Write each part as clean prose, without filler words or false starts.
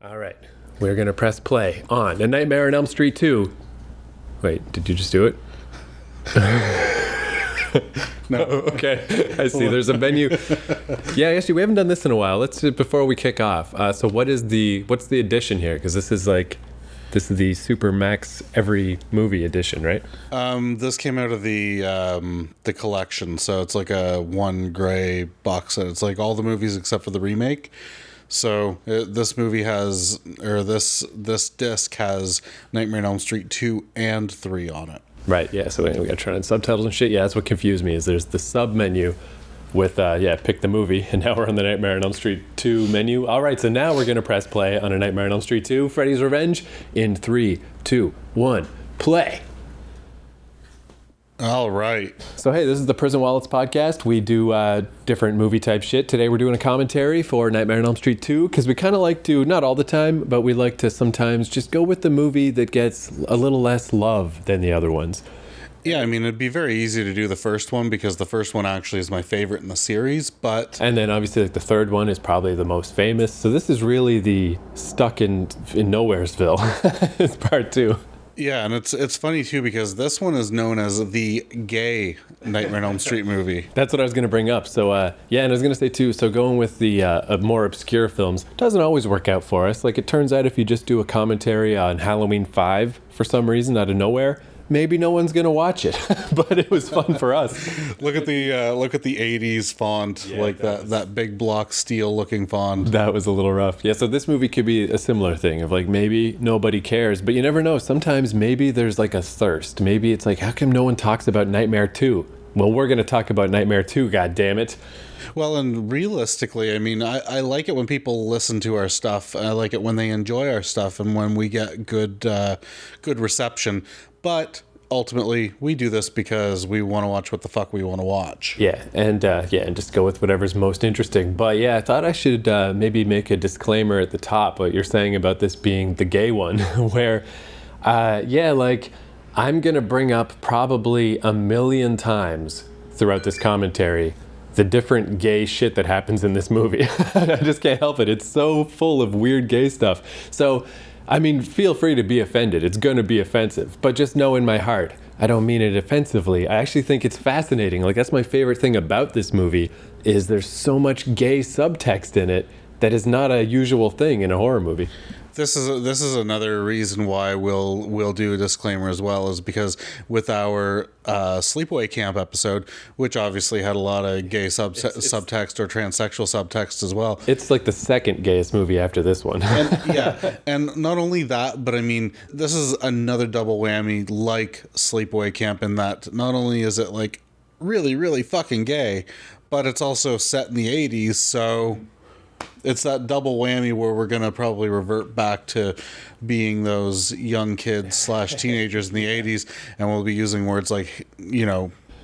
All right. We're going to press play on A Nightmare on Elm Street 2. Wait, did you just do it? No. Okay. I see. There's a menu. Yeah, actually, we haven't done this in a while. Let's before we kick off. So what's the edition here? Because this is the Super Max every movie edition, right? This came out of the collection, so it's like a one gray box set. It's like all the movies except for the remake. So this movie has, or this disc has Nightmare on Elm Street 2 and 3 on it. Right, yeah, so we got to turn on subtitles and shit. Yeah, that's what confused me, is there's the sub menu with, pick the movie, and now we're on the Nightmare on Elm Street 2 menu. All right, so now we're going to press play on A Nightmare on Elm Street 2, Freddy's Revenge, in 3, 2, 1, play. All right. So, hey, this is the Prison Wallets podcast. We do different movie type shit. Today we're doing a commentary for Nightmare on Elm Street 2 because we kind of like to, not all the time, but we like to sometimes just go with the movie that gets a little less love than the other ones. Yeah, I mean, it'd be very easy to do the first one because the first one actually is my favorite in the series, but... And then obviously like the third one is probably the most famous. So this is really the stuck in Nowheresville. It's part 2. Yeah, and it's funny too because this one is known as the gay Nightmare on Elm Street movie. That's what I was going to bring up. So and I was going to say too, so going with the more obscure films doesn't always work out for us. Like it turns out if you just do a commentary on Halloween 5 for some reason out of nowhere, maybe no one's going to watch it, but it was fun for us. Look at the 80s font, yeah, that big block steel looking font. That was a little rough. Yeah, so this movie could be a similar thing of like maybe nobody cares, but you never know. Sometimes maybe there's like a thirst. Maybe it's like, how come no one talks about Nightmare 2? Well, we're going to talk about Nightmare 2, goddammit. Well, and realistically, I mean, I like it when people listen to our stuff. I like it when they enjoy our stuff and when we get good reception. But ultimately, we do this because we want to watch what the fuck we want to watch. Yeah, and just go with whatever's most interesting. But yeah, I thought I should maybe make a disclaimer at the top. What you're saying about this being the gay one, where, I'm going to bring up probably 1,000,000 times throughout this commentary the different gay shit that happens in this movie. I just can't help it. It's so full of weird gay stuff. So, I mean, feel free to be offended. It's going to be offensive. But just know in my heart, I don't mean it offensively. I actually think it's fascinating. Like, that's my favorite thing about this movie is there's so much gay subtext in it that is not a usual thing in a horror movie. This is another reason why we'll do a disclaimer as well, is because with our sleepaway camp episode, which obviously had a lot of gay subtext or transsexual subtext as well. It's like the second gayest movie after this one. And not only that, but I mean, this is another double whammy like sleepaway camp in that not only is it like really, really fucking gay, but it's also set in the 80s, so... It's that double whammy where we're going to probably revert back to being those young kids / teenagers in the 80s, and we'll be using words like,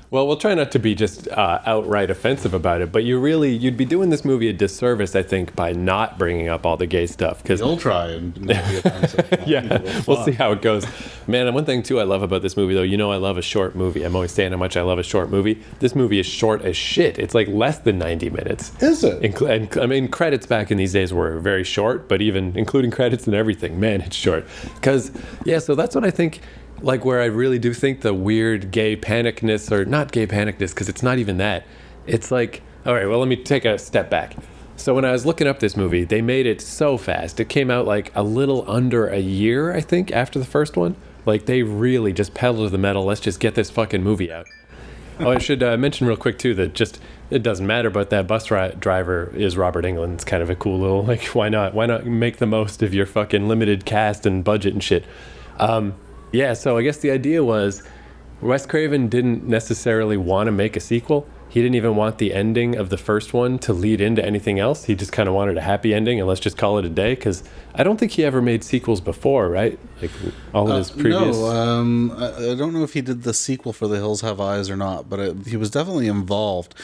Well, we'll try not to be just outright offensive about it, but you'd be doing this movie a disservice, I think, by not bringing up all the gay stuff. You'll try and not be offensive. Yeah, we'll see how it goes. Man, and one thing, too, I love about this movie, though, I love a short movie. I'm always saying how much I love a short movie. This movie is short as shit. It's like less than 90 minutes. Is it? And, I mean, credits back in these days were very short, but even including credits and everything, man, it's short. Because, so that's what I think... Like where I really do think the weird gay panicness, or not gay panicness, because it's not even that. It's like, all right, well, let me take a step back. So when I was looking up this movie, they made it so fast. It came out like a little under a year, I think, after the first one. Like they really just pedaled to the metal. Let's just get this fucking movie out. Oh, I should mention real quick, too, that just it doesn't matter, but that bus driver is Robert Englund. It's kind of a cool little, like, why not? Why not make the most of your fucking limited cast and budget and shit? Yeah, so I guess the idea was Wes Craven didn't necessarily want to make a sequel. He didn't even want the ending of the first one to lead into anything else. He just kind of wanted a happy ending and let's just call it a day, because I don't think he ever made sequels before, right? Like all of his previous... No, I don't know if he did the sequel for The Hills Have Eyes or not, but he was definitely involved.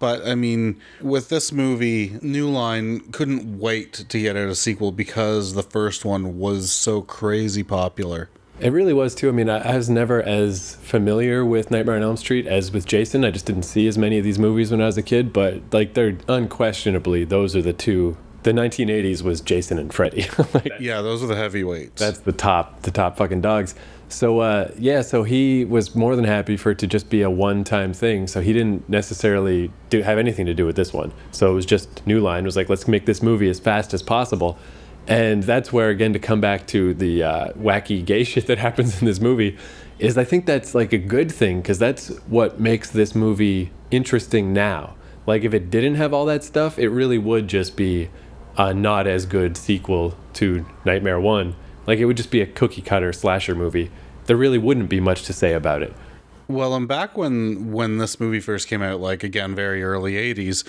But, I mean, with this movie, New Line couldn't wait to get out a sequel because the first one was so crazy popular. It really was, too. I mean, I was never as familiar with Nightmare on Elm Street as with Jason. I just didn't see as many of these movies when I was a kid, but, like, they're unquestionably, those are the two the 1980s was Jason and Freddy. Like, Yeah, those are the heavyweights. that's the top fucking dogs. So so he was more than happy for it to just be a one-time thing. So he didn't necessarily have anything to do with this one. So it was just New Line was like, let's make this movie as fast as possible. And that's where, again, to come back to the wacky gay shit that happens in this movie, is I think that's like a good thing, because that's what makes this movie interesting now. Like, if it didn't have all that stuff, it really would just be a not as good sequel to Nightmare 1. Like, it would just be a cookie cutter slasher movie. There really wouldn't be much to say about it. Well, and back when this movie first came out, like, again, very early 80s,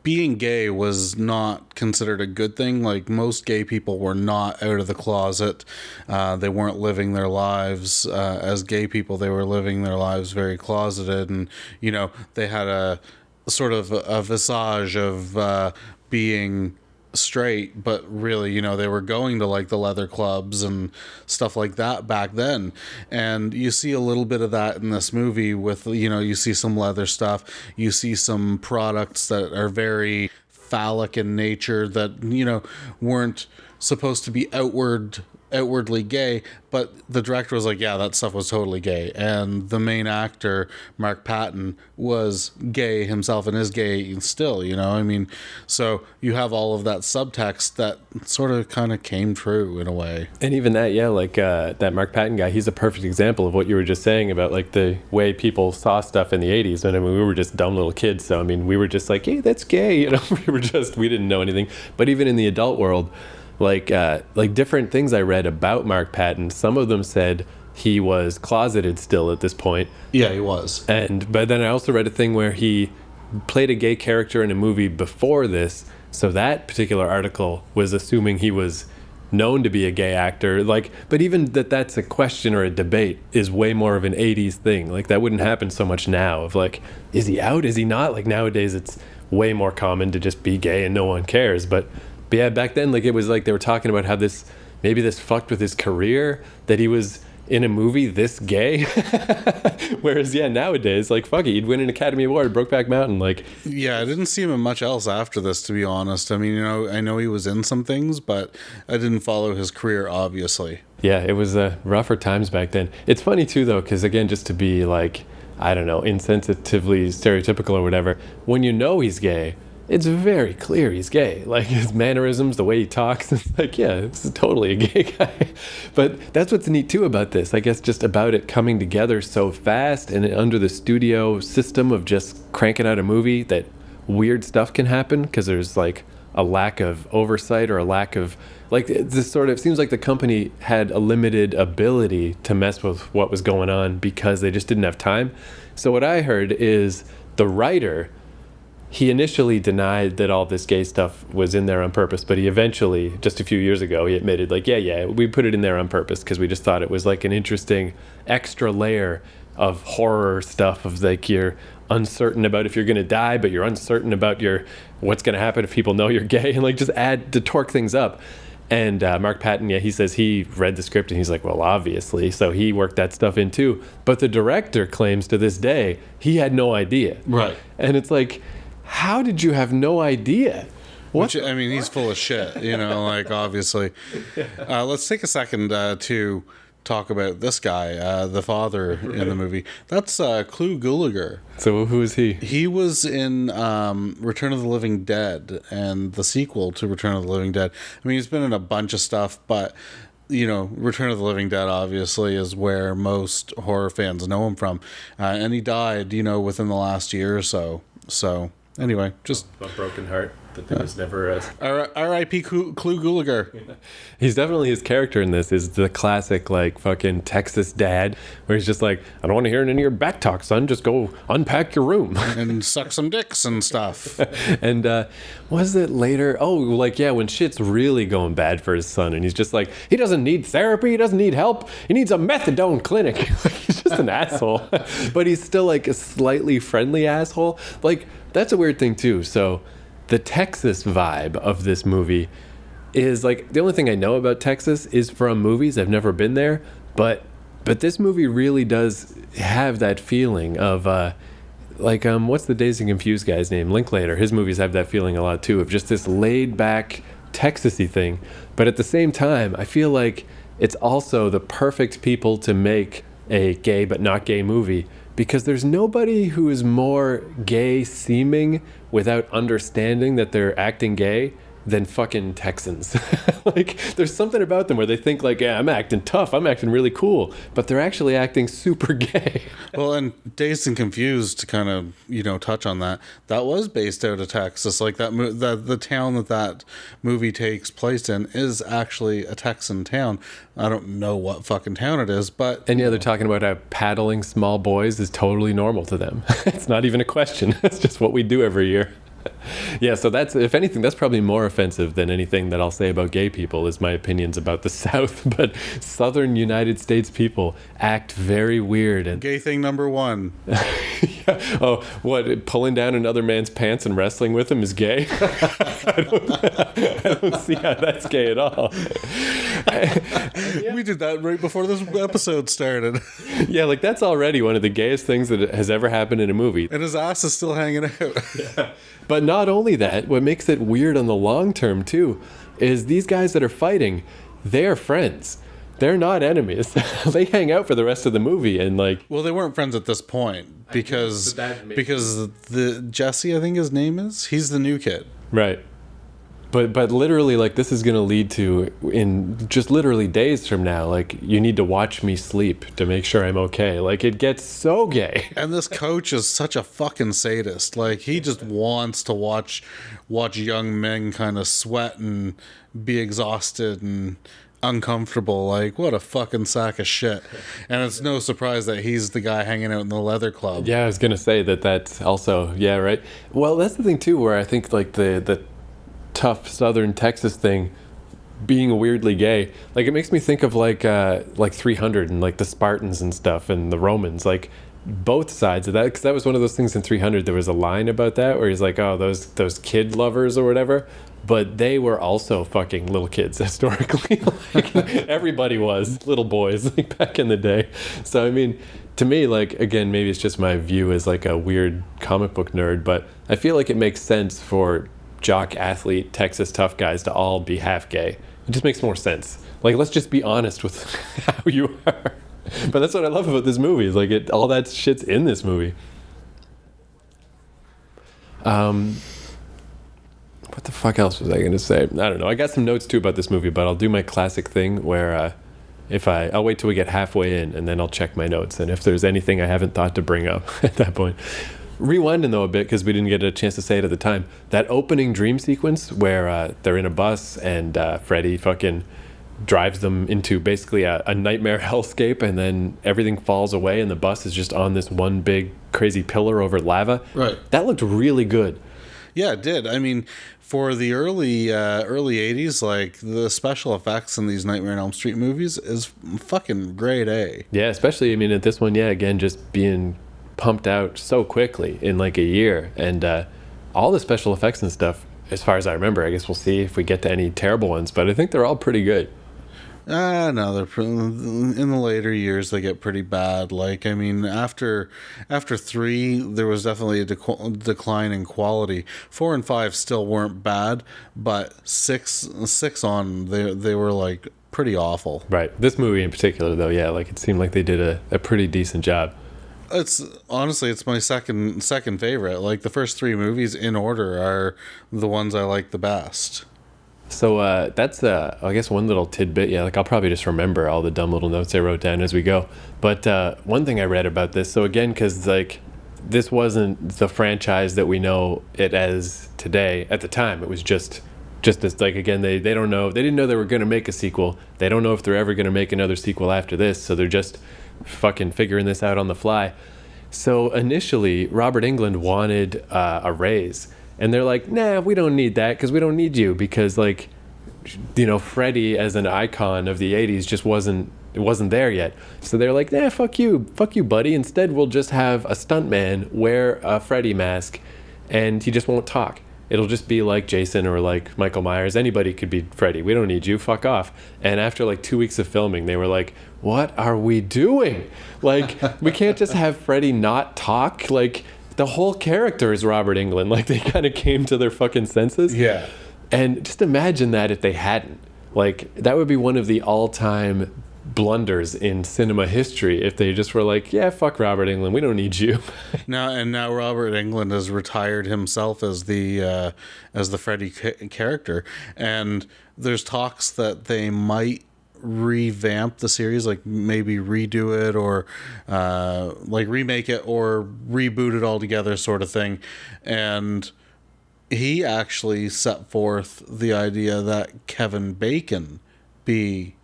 being gay was not considered a good thing. Like, most gay people were not out of the closet. They weren't living their lives as gay people. They were living their lives very closeted, and, you know, they had a sort of a visage of being straight, but really, you know, they were going to like the leather clubs and stuff like that back then. And you see a little bit of that in this movie with, you know, you see some leather stuff, you see some products that are very phallic in nature that, you know, weren't supposed to be outwardly gay, but the director was like, yeah, that stuff was totally gay. And the main actor, Mark Patton, was gay himself and is gay still, you know. I mean, so you have all of that subtext that sort of kind of came true in a way. And even that, yeah, like that Mark Patton guy, he's a perfect example of what you were just saying about like the way people saw stuff in the 80s. And I mean, we were just dumb little kids. So, I mean, we were just like, hey, that's gay. You know, we didn't know anything. But even in the adult world, like different things I read about Mark Patton, some of them said he was closeted still at this point. Yeah, he was. But then I also read a thing where he played a gay character in a movie before this. So that particular article was assuming he was known to be a gay actor. Like, but even that's a question or a debate is way more of an 80s thing. Like, that wouldn't happen so much now of like, is he out? Is he not? Like, nowadays it's way more common to just be gay and no one cares. But yeah, back then, like, it was like they were talking about how this fucked with his career, that he was in a movie this gay. Whereas, yeah, nowadays, like, fuck it, he'd win an Academy Award, Brokeback Mountain, like. Yeah, I didn't see him in much else after this, to be honest. I mean, you know, I know he was in some things, but I didn't follow his career, obviously. Yeah, it was rougher times back then. It's funny, too, though, because, again, just to be, like, I don't know, insensitively stereotypical or whatever, when you know he's gay, it's very clear he's gay. Like, his mannerisms, the way he talks, it's like, yeah, this is totally a gay guy. But that's what's neat, too, about this. I guess just about it coming together so fast and under the studio system of just cranking out a movie, that weird stuff can happen because there's, like, a lack of oversight or a lack of, like, this sort of seems like the company had a limited ability to mess with what was going on because they just didn't have time. So what I heard is the writer, he initially denied that all this gay stuff was in there on purpose, but he eventually, just a few years ago, he admitted, like, yeah, we put it in there on purpose because we just thought it was like an interesting extra layer of horror stuff of like you're uncertain about if you're going to die, but you're uncertain about what's going to happen if people know you're gay, and like just add to torque things up. And Mark Patton, yeah, he says he read the script and he's like, well, obviously. So he worked that stuff in too. But the director claims to this day he had no idea. Right. And it's like, how did you have no idea? Which, I mean, he's full of shit, you know, like, obviously. Let's take a second to talk about this guy, the father in the movie. That's Clu Gulager. So who is he? He was in Return of the Living Dead and the sequel to Return of the Living Dead. I mean, he's been in a bunch of stuff, but, you know, Return of the Living Dead obviously is where most horror fans know him from. And he died, you know, within the last year or so. So anyway, just a broken heart that there was never a R.I.P. Clu Gulager. He's definitely, his character in this is the classic like fucking Texas dad, where he's just like, I don't want to hear any of your back talk, son. Just go unpack your room and suck some dicks and stuff. And was it later? Oh, like, yeah, when shit's really going bad for his son, and he's just like, he doesn't need therapy, he doesn't need help, he needs a methadone clinic. He's just an asshole, but he's still like a slightly friendly asshole. Like, that's a weird thing too. So the Texas vibe of this movie is like, the only thing I know about Texas is from movies. I've never been there, but this movie really does have that feeling of like what's the Dazed and Confused guy's name? Linklater. His movies have that feeling a lot too, of just this laid back Texasy thing. But at the same time, I feel like it's also the perfect people to make a gay but not gay movie, because there's nobody who is more gay seeming without understanding that they're acting gay than fucking Texans. Like, there's something about them where they think like, yeah, I'm acting tough, I'm acting really cool, but they're actually acting super gay. Well, and Dazed and Confused, to kind of, touch on that, that was based out of Texas. Like the town that movie takes place in is actually a Texan town. I don't know what fucking town it is, but... And yeah, they're talking about how paddling small boys is totally normal to them. It's not even a question. It's just what we do every year. Yeah, so that's, if anything, that's probably more offensive than anything that I'll say about gay people, is my opinions about the South. But Southern United States people act very weird. And gay thing number one. Yeah. Oh, what, pulling down another man's pants and wrestling with him is gay? I don't see how that's gay at all. We did that right before this episode started. Yeah, like that's already one of the gayest things that has ever happened in a movie. And his ass is still hanging out. Yeah. But not only that, what makes it weird on the long term too is these guys that are fighting, they're friends. They're not enemies. They hang out for the rest of the movie, and like... Well, they weren't friends at this point because the Jesse, I think his name is, he's the new kid. Right. But literally, like, this is going to lead to, in just literally days from now, like, you need to watch me sleep to make sure I'm okay. Like, it gets so gay. And this coach is such a fucking sadist. Like, he just wants to watch young men kind of sweat and be exhausted and uncomfortable. Like, what a fucking sack of shit. And it's no surprise that he's the guy hanging out in the leather club. Yeah, I was going to say that's also, yeah, right. Well, that's the thing, too, where I think, like, the tough Southern Texas thing being weirdly gay, like, it makes me think of like 300 and like the Spartans and stuff and the Romans, like both sides of that, because that was one of those things in 300. There was a line about that where he's like, oh, those kid lovers or whatever, but they were also fucking little kids historically. Like, everybody was little boys, like, back in the day. So I mean, to me, like, again, maybe it's just my view as like a weird comic book nerd, but I feel like it makes sense for jock athlete Texas tough guys to all be half gay. It just makes more sense. Like, let's just be honest with how you are. But that's what I love about this movie, is like all that shit's in this movie. What the fuck else was I gonna say? I don't know. I got some notes too about this movie, but I'll do my classic thing where I'll wait till we get halfway in and then I'll check my notes, and if there's anything I haven't thought to bring up at that point. Rewinding though a bit, because we didn't get a chance to say it at the time, that opening dream sequence where they're in a bus and Freddy fucking drives them into basically a nightmare hellscape, and then everything falls away and the bus is just on this one big crazy pillar over lava. Right. That looked really good. Yeah, it did. I mean, for the early 80s, like, the special effects in these Nightmare on Elm Street movies is fucking grade A. Yeah, especially, I mean, at this one, yeah, again, just being pumped out so quickly in like a year, and all the special effects and stuff, as far as I remember, I guess we'll see if we get to any terrible ones, but I think they're all pretty good. No, they're in the later years they get pretty bad. Like, I mean, after 3 there was definitely a decline in quality. 4 and 5 still weren't bad, but 6 on they were like pretty awful. Right. This movie in particular though, yeah, like, it seemed like they did a pretty decent job. It's honestly, it's my second favorite. Like, the first 3 movies in order are the ones I like the best. So that's I guess one little tidbit. Yeah, like, I'll probably just remember all the dumb little notes I wrote down as we go. But one thing I read about this, so again, because like this wasn't the franchise that we know it as today. At the time, it was just this, like, again, they don't know, they didn't know they were going to make a sequel. They don't know if they're ever going to make another sequel after this. So they're just fucking figuring this out on the fly. So initially, Robert Englund wanted a raise, and they're like, nah, we don't need that, because we don't need you, because, like, you know, Freddy as an icon of the 80s just wasn't there yet. So they're like, nah, fuck you, buddy. Instead, we'll just have a stuntman wear a Freddy mask, and he just won't talk. It'll just be like Jason or like Michael Myers. Anybody could be Freddy. We don't need you. Fuck off. And after like 2 weeks of filming, they were like, what are we doing? Like, we can't just have Freddy not talk. Like, the whole character is Robert Englund. Like, they kind of came to their fucking senses. Yeah. And just imagine that if they hadn't. Like, that would be one of the all-time blunders in cinema history if they just were like, yeah, fuck Robert Englund, we don't need you. Now Robert Englund has retired himself as the Freddy character, and there's talks that they might revamp the series, like maybe redo it or like remake it or reboot it altogether, sort of thing. And he actually set forth the idea that Kevin Bacon be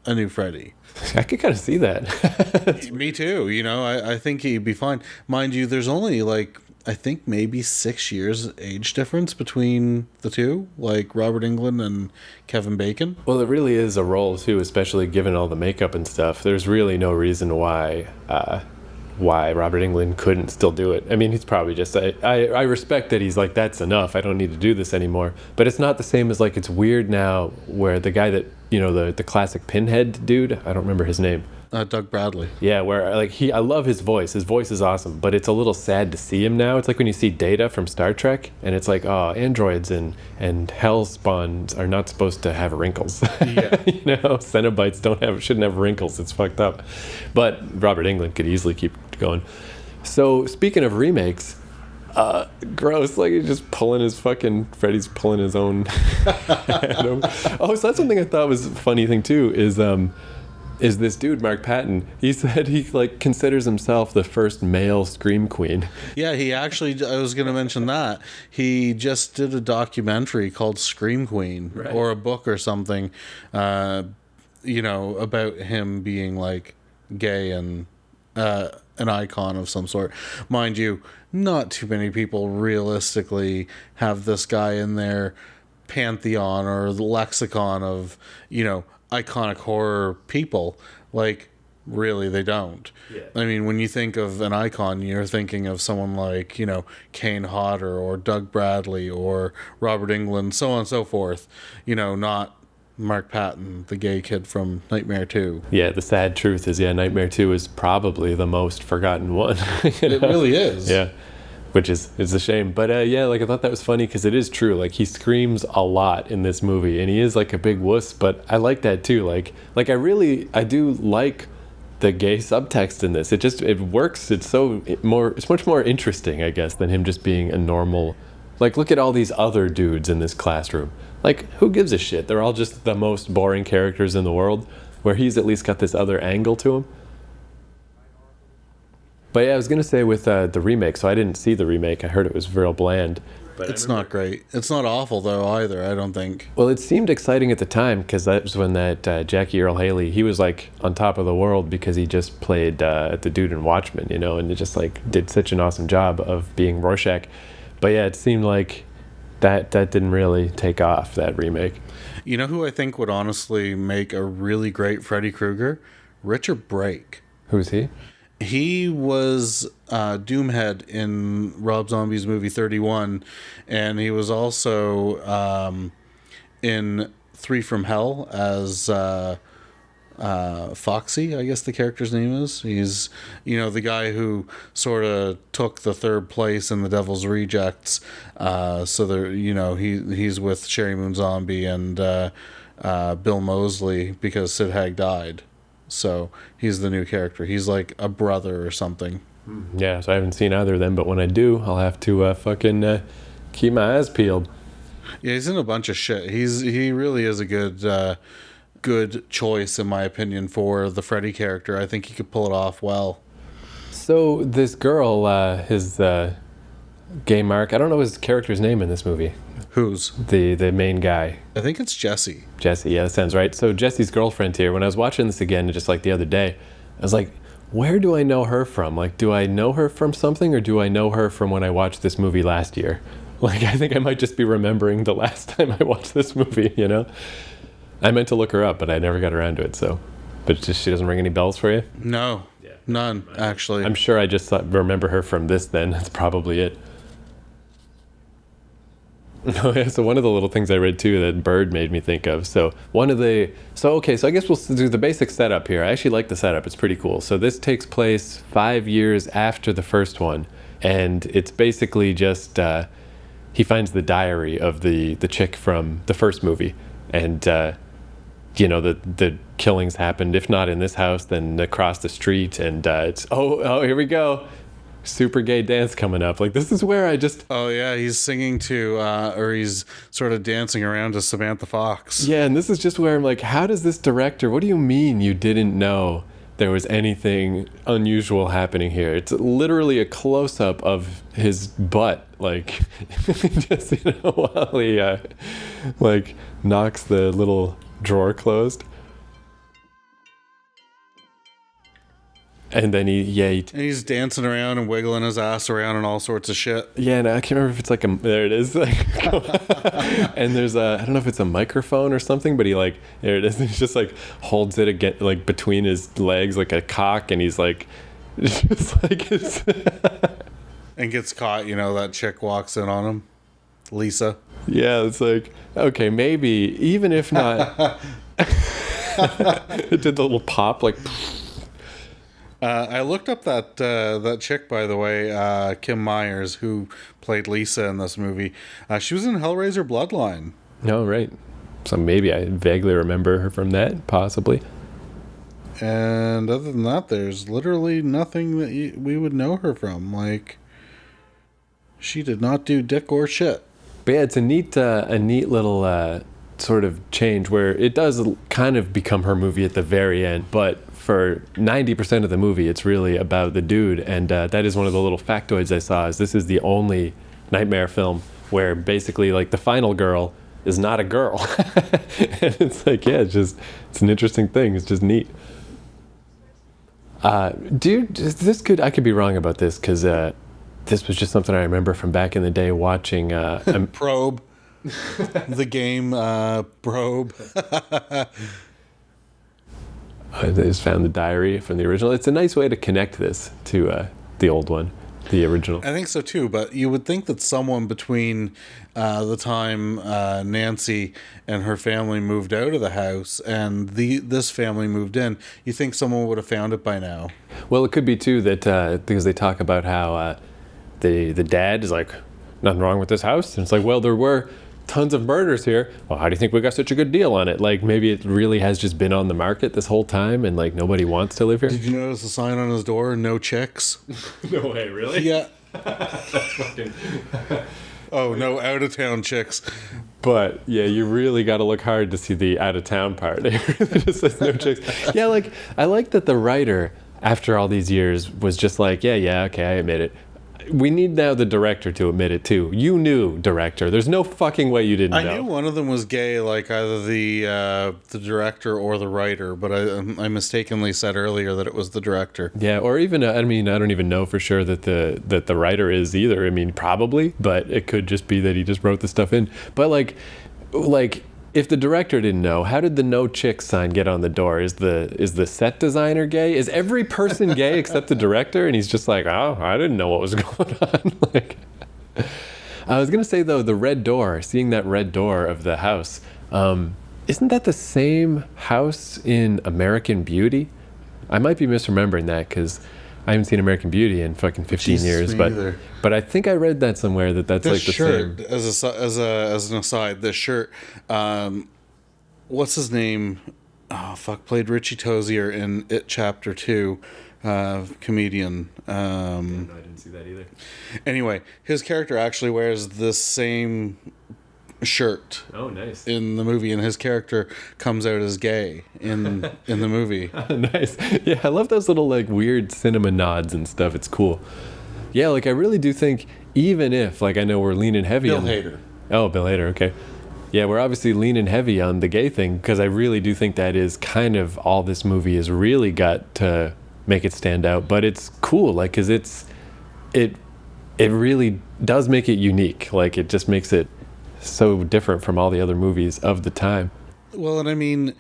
a new Freddy. I could kind of see that. Me too. You know, I think he'd be fine. Mind you, there's only like, I think maybe 6 years age difference between the two, like Robert Englund and Kevin Bacon. Well, it really is a role too, especially given all the makeup and stuff. There's really no reason why Robert Englund couldn't still do it. I mean, he's probably just, I respect that he's like, that's enough, I don't need to do this anymore. But it's not the same as, like, it's weird now where the guy that, you know, the classic Pinhead dude, I don't remember his name. Doug Bradley. Yeah, where like I love his voice. His voice is awesome, but it's a little sad to see him now. It's like when you see Data from Star Trek, and it's like, oh, androids and hellspawns are not supposed to have wrinkles. Yeah. You know, Cenobites shouldn't have wrinkles. It's fucked up. But Robert Englund could easily keep going. So speaking of remakes, gross, like he's just pulling his fucking, Freddy's pulling his own head. Oh, so that's something I thought was a funny thing too, is this dude, Mark Patton. He said he like considers himself the first male scream queen. Yeah, he actually, I was going to mention that. He just did a documentary called Scream Queen, right, or a book or something, you know, about him being like gay and an icon of some sort. Mind you, not too many people realistically have this guy in their pantheon or the lexicon of, you know, iconic horror people. Like, really, they don't. Yeah. I mean, when you think of an icon, you're thinking of someone like, you know, Kane Hodder or Doug Bradley or Robert Englund, so on and so forth. You know, not Mark Patton, the gay kid from Nightmare 2. Yeah, the sad truth is, yeah, Nightmare 2 is probably the most forgotten one. You know? It really is. Yeah. Which is a shame. But yeah, like I thought that was funny because it is true. Like he screams a lot in this movie and he is like a big wuss, but I like that too. Like I do like the gay subtext in this. It works. It's much more interesting, I guess, than him just being a normal, like, look at all these other dudes in this classroom. Like, who gives a shit? They're all just the most boring characters in the world, where he's at least got this other angle to him. But yeah, I was going to say with the remake, so I didn't see the remake. I heard it was real bland. But it's not great. It's not awful, though, either, I don't think. Well, it seemed exciting at the time, because that was when that Jackie Earle Haley, he was like on top of the world because he just played the dude in Watchmen, you know, and it just like did such an awesome job of being Rorschach. But yeah, it seemed like that didn't really take off, that remake. You know who I think would honestly make a really great Freddy Krueger? Richard Brake. Who's he? He was Doomhead in Rob Zombie's movie 31, and he was also in 3 from Hell as Foxy, I guess the character's name is. He's, you know, the guy who sort of took the 3rd place in the Devil's Rejects. So there, you know, he's with Sherry Moon Zombie and Bill Moseley because Sid Haig died. So he's the new character. He's like a brother or something. Yeah, so I haven't seen either of them, but when I do, I'll have to fucking keep my eyes peeled. Yeah, he's in a bunch of shit. He really is a good choice, in my opinion, for the Freddy character. I think he could pull it off well. So this girl, his gay Mark, I don't know his character's name in this movie. Who's? The main guy. I think it's Jesse. Jesse, yeah, that sounds right. So Jesse's girlfriend here, when I was watching this again, just like the other day, I was like, where do I know her from? Like, do I know her from something, or do I know her from when I watched this movie last year? Like, I think I might just be remembering the last time I watched this movie, you know? I meant to look her up, but I never got around to it, so. But just, she doesn't ring any bells for you? No, none, actually. I'm sure I just remember her from this then. That's probably it. Oh, yeah, so one of the little things I read too that Bird made me think of. So I guess we'll do the basic setup here. I actually like the setup. It's pretty cool. So this takes place 5 years after the first one, and it's basically just he finds the diary of the chick from the first movie, and the killings happened, if not in this house, then across the street, and it's here we go, super gay dance coming up. Like, this is where I just Oh yeah, he's singing to, or he's sort of dancing around to Samantha Fox. yeah, and this is just where I'm like, how does this director? What do you mean you didn't know there was anything unusual happening here? It's literally a close-up of his butt, like just while he like knocks the little drawer closed, and then And he's dancing around and wiggling his ass around and all sorts of shit. yeah, and I can't remember if it's like there it is, like, and there's I don't know if it's a microphone or something, but he like, there it is, and he just like holds it again, like between his legs like a cock, and he's like just like it's And gets caught, that chick walks in on him. Lisa. yeah, it's like, okay, maybe even if not it did the little pop like I looked up that chick, by the way, Kim Myers, who played Lisa in this movie. She was in Hellraiser Bloodline. no, right, so maybe I vaguely remember her from that, possibly. And other than that, there's literally nothing that we would know her from. Like, she did not do dick or shit. But yeah, it's a neat little sort of change where it does kind of become her movie at the very end, but for 90% of the movie, it's really about the dude, and that is one of the little factoids I saw, is this is the only Nightmare film where basically, like, the final girl is not a girl. And it's like, yeah, it's an interesting thing. It's just neat. Dude, I could be wrong about this, because this was just something I remember from back in the day watching Probe. The game, Probe. I just found the diary from the original. It's a nice way to connect this to the old one, the original. I think so too, but you would think that someone between the time Nancy and her family moved out of the house and this family moved in, you think someone would have found it by now. Well, it could be too that because they talk about how the dad is like, nothing wrong with this house, and it's like, well, there were tons of murders here. Well, how do you think we got such a good deal on it? Like, maybe it really has just been on the market this whole time, and like nobody wants to live here. Did you notice the sign on his door? No chicks. No way, really? Yeah. That's fucking. Oh, no out of town chicks. But yeah, you really got to look hard to see the out of town part. It really just says no chicks. Yeah, like, I like that the writer, after all these years, was just like, yeah, okay, I admit it. We need now the director to admit it too. You knew, director. There's no fucking way you didn't know. I knew one of them was gay, like either the director or the writer, but I mistakenly said earlier that it was the director. Yeah, or even I don't even know for sure that the writer is either. I mean, probably, but it could just be that he just wrote the stuff in. But like if the director didn't know, how did the no chick sign get on the door? Is the set designer gay? Is every person gay except the director? And he's just like, oh, I didn't know what was going on. Like, I was gonna say though, the red door, seeing that red door of the house, isn't that the same house in American Beauty? I might be misremembering that because I haven't seen American Beauty in fucking 15 years, but I think I read that somewhere that's This like the shirt, same. as an aside, this shirt, what's his name? Oh fuck, played Richie Tozier in It Chapter 2, comedian. No, I didn't see that either. Anyway, his character actually wears this same shirt. Oh, nice. In the movie, and his character comes out as gay in the movie. Nice. Yeah, I love those little like weird cinema nods and stuff. It's cool. Yeah, like I really do think, even if, like, I know we're leaning heavy Bill on Hader. Oh, Bill Hader, okay. Yeah, we're obviously leaning heavy on the gay thing because I really do think that is kind of all this movie has really got to make it stand out. But it's cool, like, because it really does make it unique. Like, it just makes it so different from all the other movies of the time. Well, and I mean,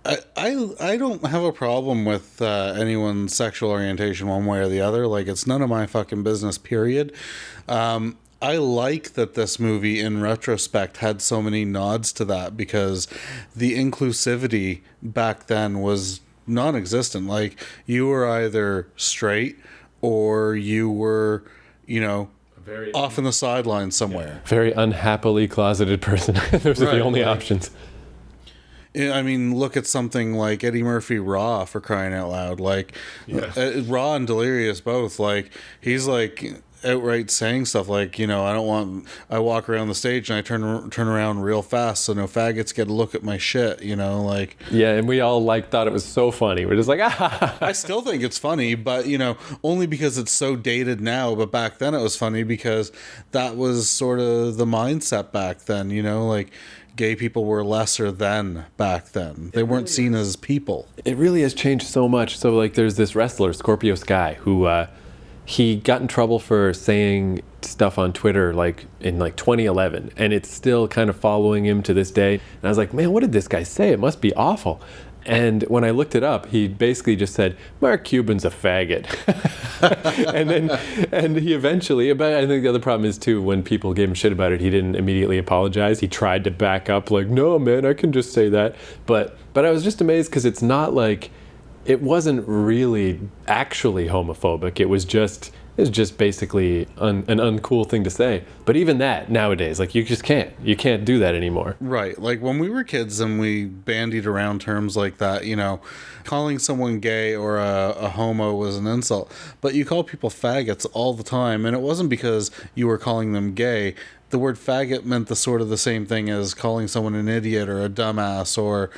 I don't have a problem with anyone's sexual orientation one way or the other. Like, it's none of my fucking business, period. I like that this movie, in retrospect, had so many nods to that, because the inclusivity back then was non-existent. Like, you were either straight or you were, off in the sidelines somewhere. Very unhappily closeted person. Those are the only options. I mean, look at something like Eddie Murphy Raw, for crying out loud. Like, Raw and Delirious both. Like, he's like outright saying stuff like, I walk around the stage and I turn around real fast so no faggots get a look at my shit, like. Yeah, and we all thought it was so funny. We're just like, I still think it's funny, but only because it's so dated now. But back then it was funny because that was sort of the mindset back then, like gay people were lesser than back then. They weren't seen as people. It really has changed so much. So like there's this wrestler, Scorpio Sky, who he got in trouble for saying stuff on Twitter like in 2011, and it's still kind of following him to this day. And I was like, man, what did this guy say? It must be awful. And when I looked it up, he basically just said, Mark Cuban's a faggot. and he eventually, but I think the other problem is too, when people gave him shit about it, he didn't immediately apologize. He tried to back up like, no, man, I can just say that. But I was just amazed because it's not like, it wasn't really actually homophobic. It was just basically an uncool thing to say. But even that nowadays, like you can't do that anymore. Right. Like when we were kids and we bandied around terms like that, calling someone gay or a homo was an insult. But you call people faggots all the time, and it wasn't because you were calling them gay. The word faggot meant the sort of the same thing as calling someone an idiot or a dumbass or,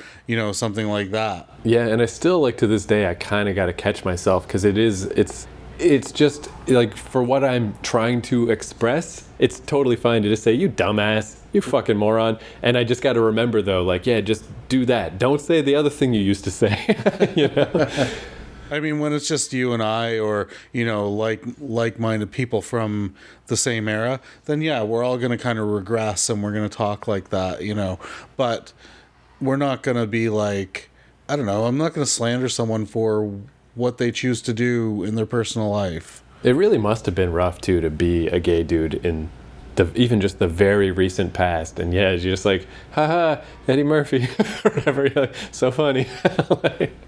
something like that. Yeah, and I still, like, to this day, I kind of got to catch myself because it's just, like, for what I'm trying to express, it's totally fine to just say, you dumbass, you fucking moron. And I just got to remember, though, like, yeah, just do that. Don't say the other thing you used to say, I mean, when it's just you and I or, like-minded people from the same era, then yeah, we're all going to kind of regress and we're going to talk like that, But we're not going to be like, I don't know, I'm not going to slander someone for what they choose to do in their personal life. It really must have been rough, too, to be a gay dude in even just the very recent past. And yeah, you're just like, haha, Eddie Murphy, or whatever. You're like, so funny.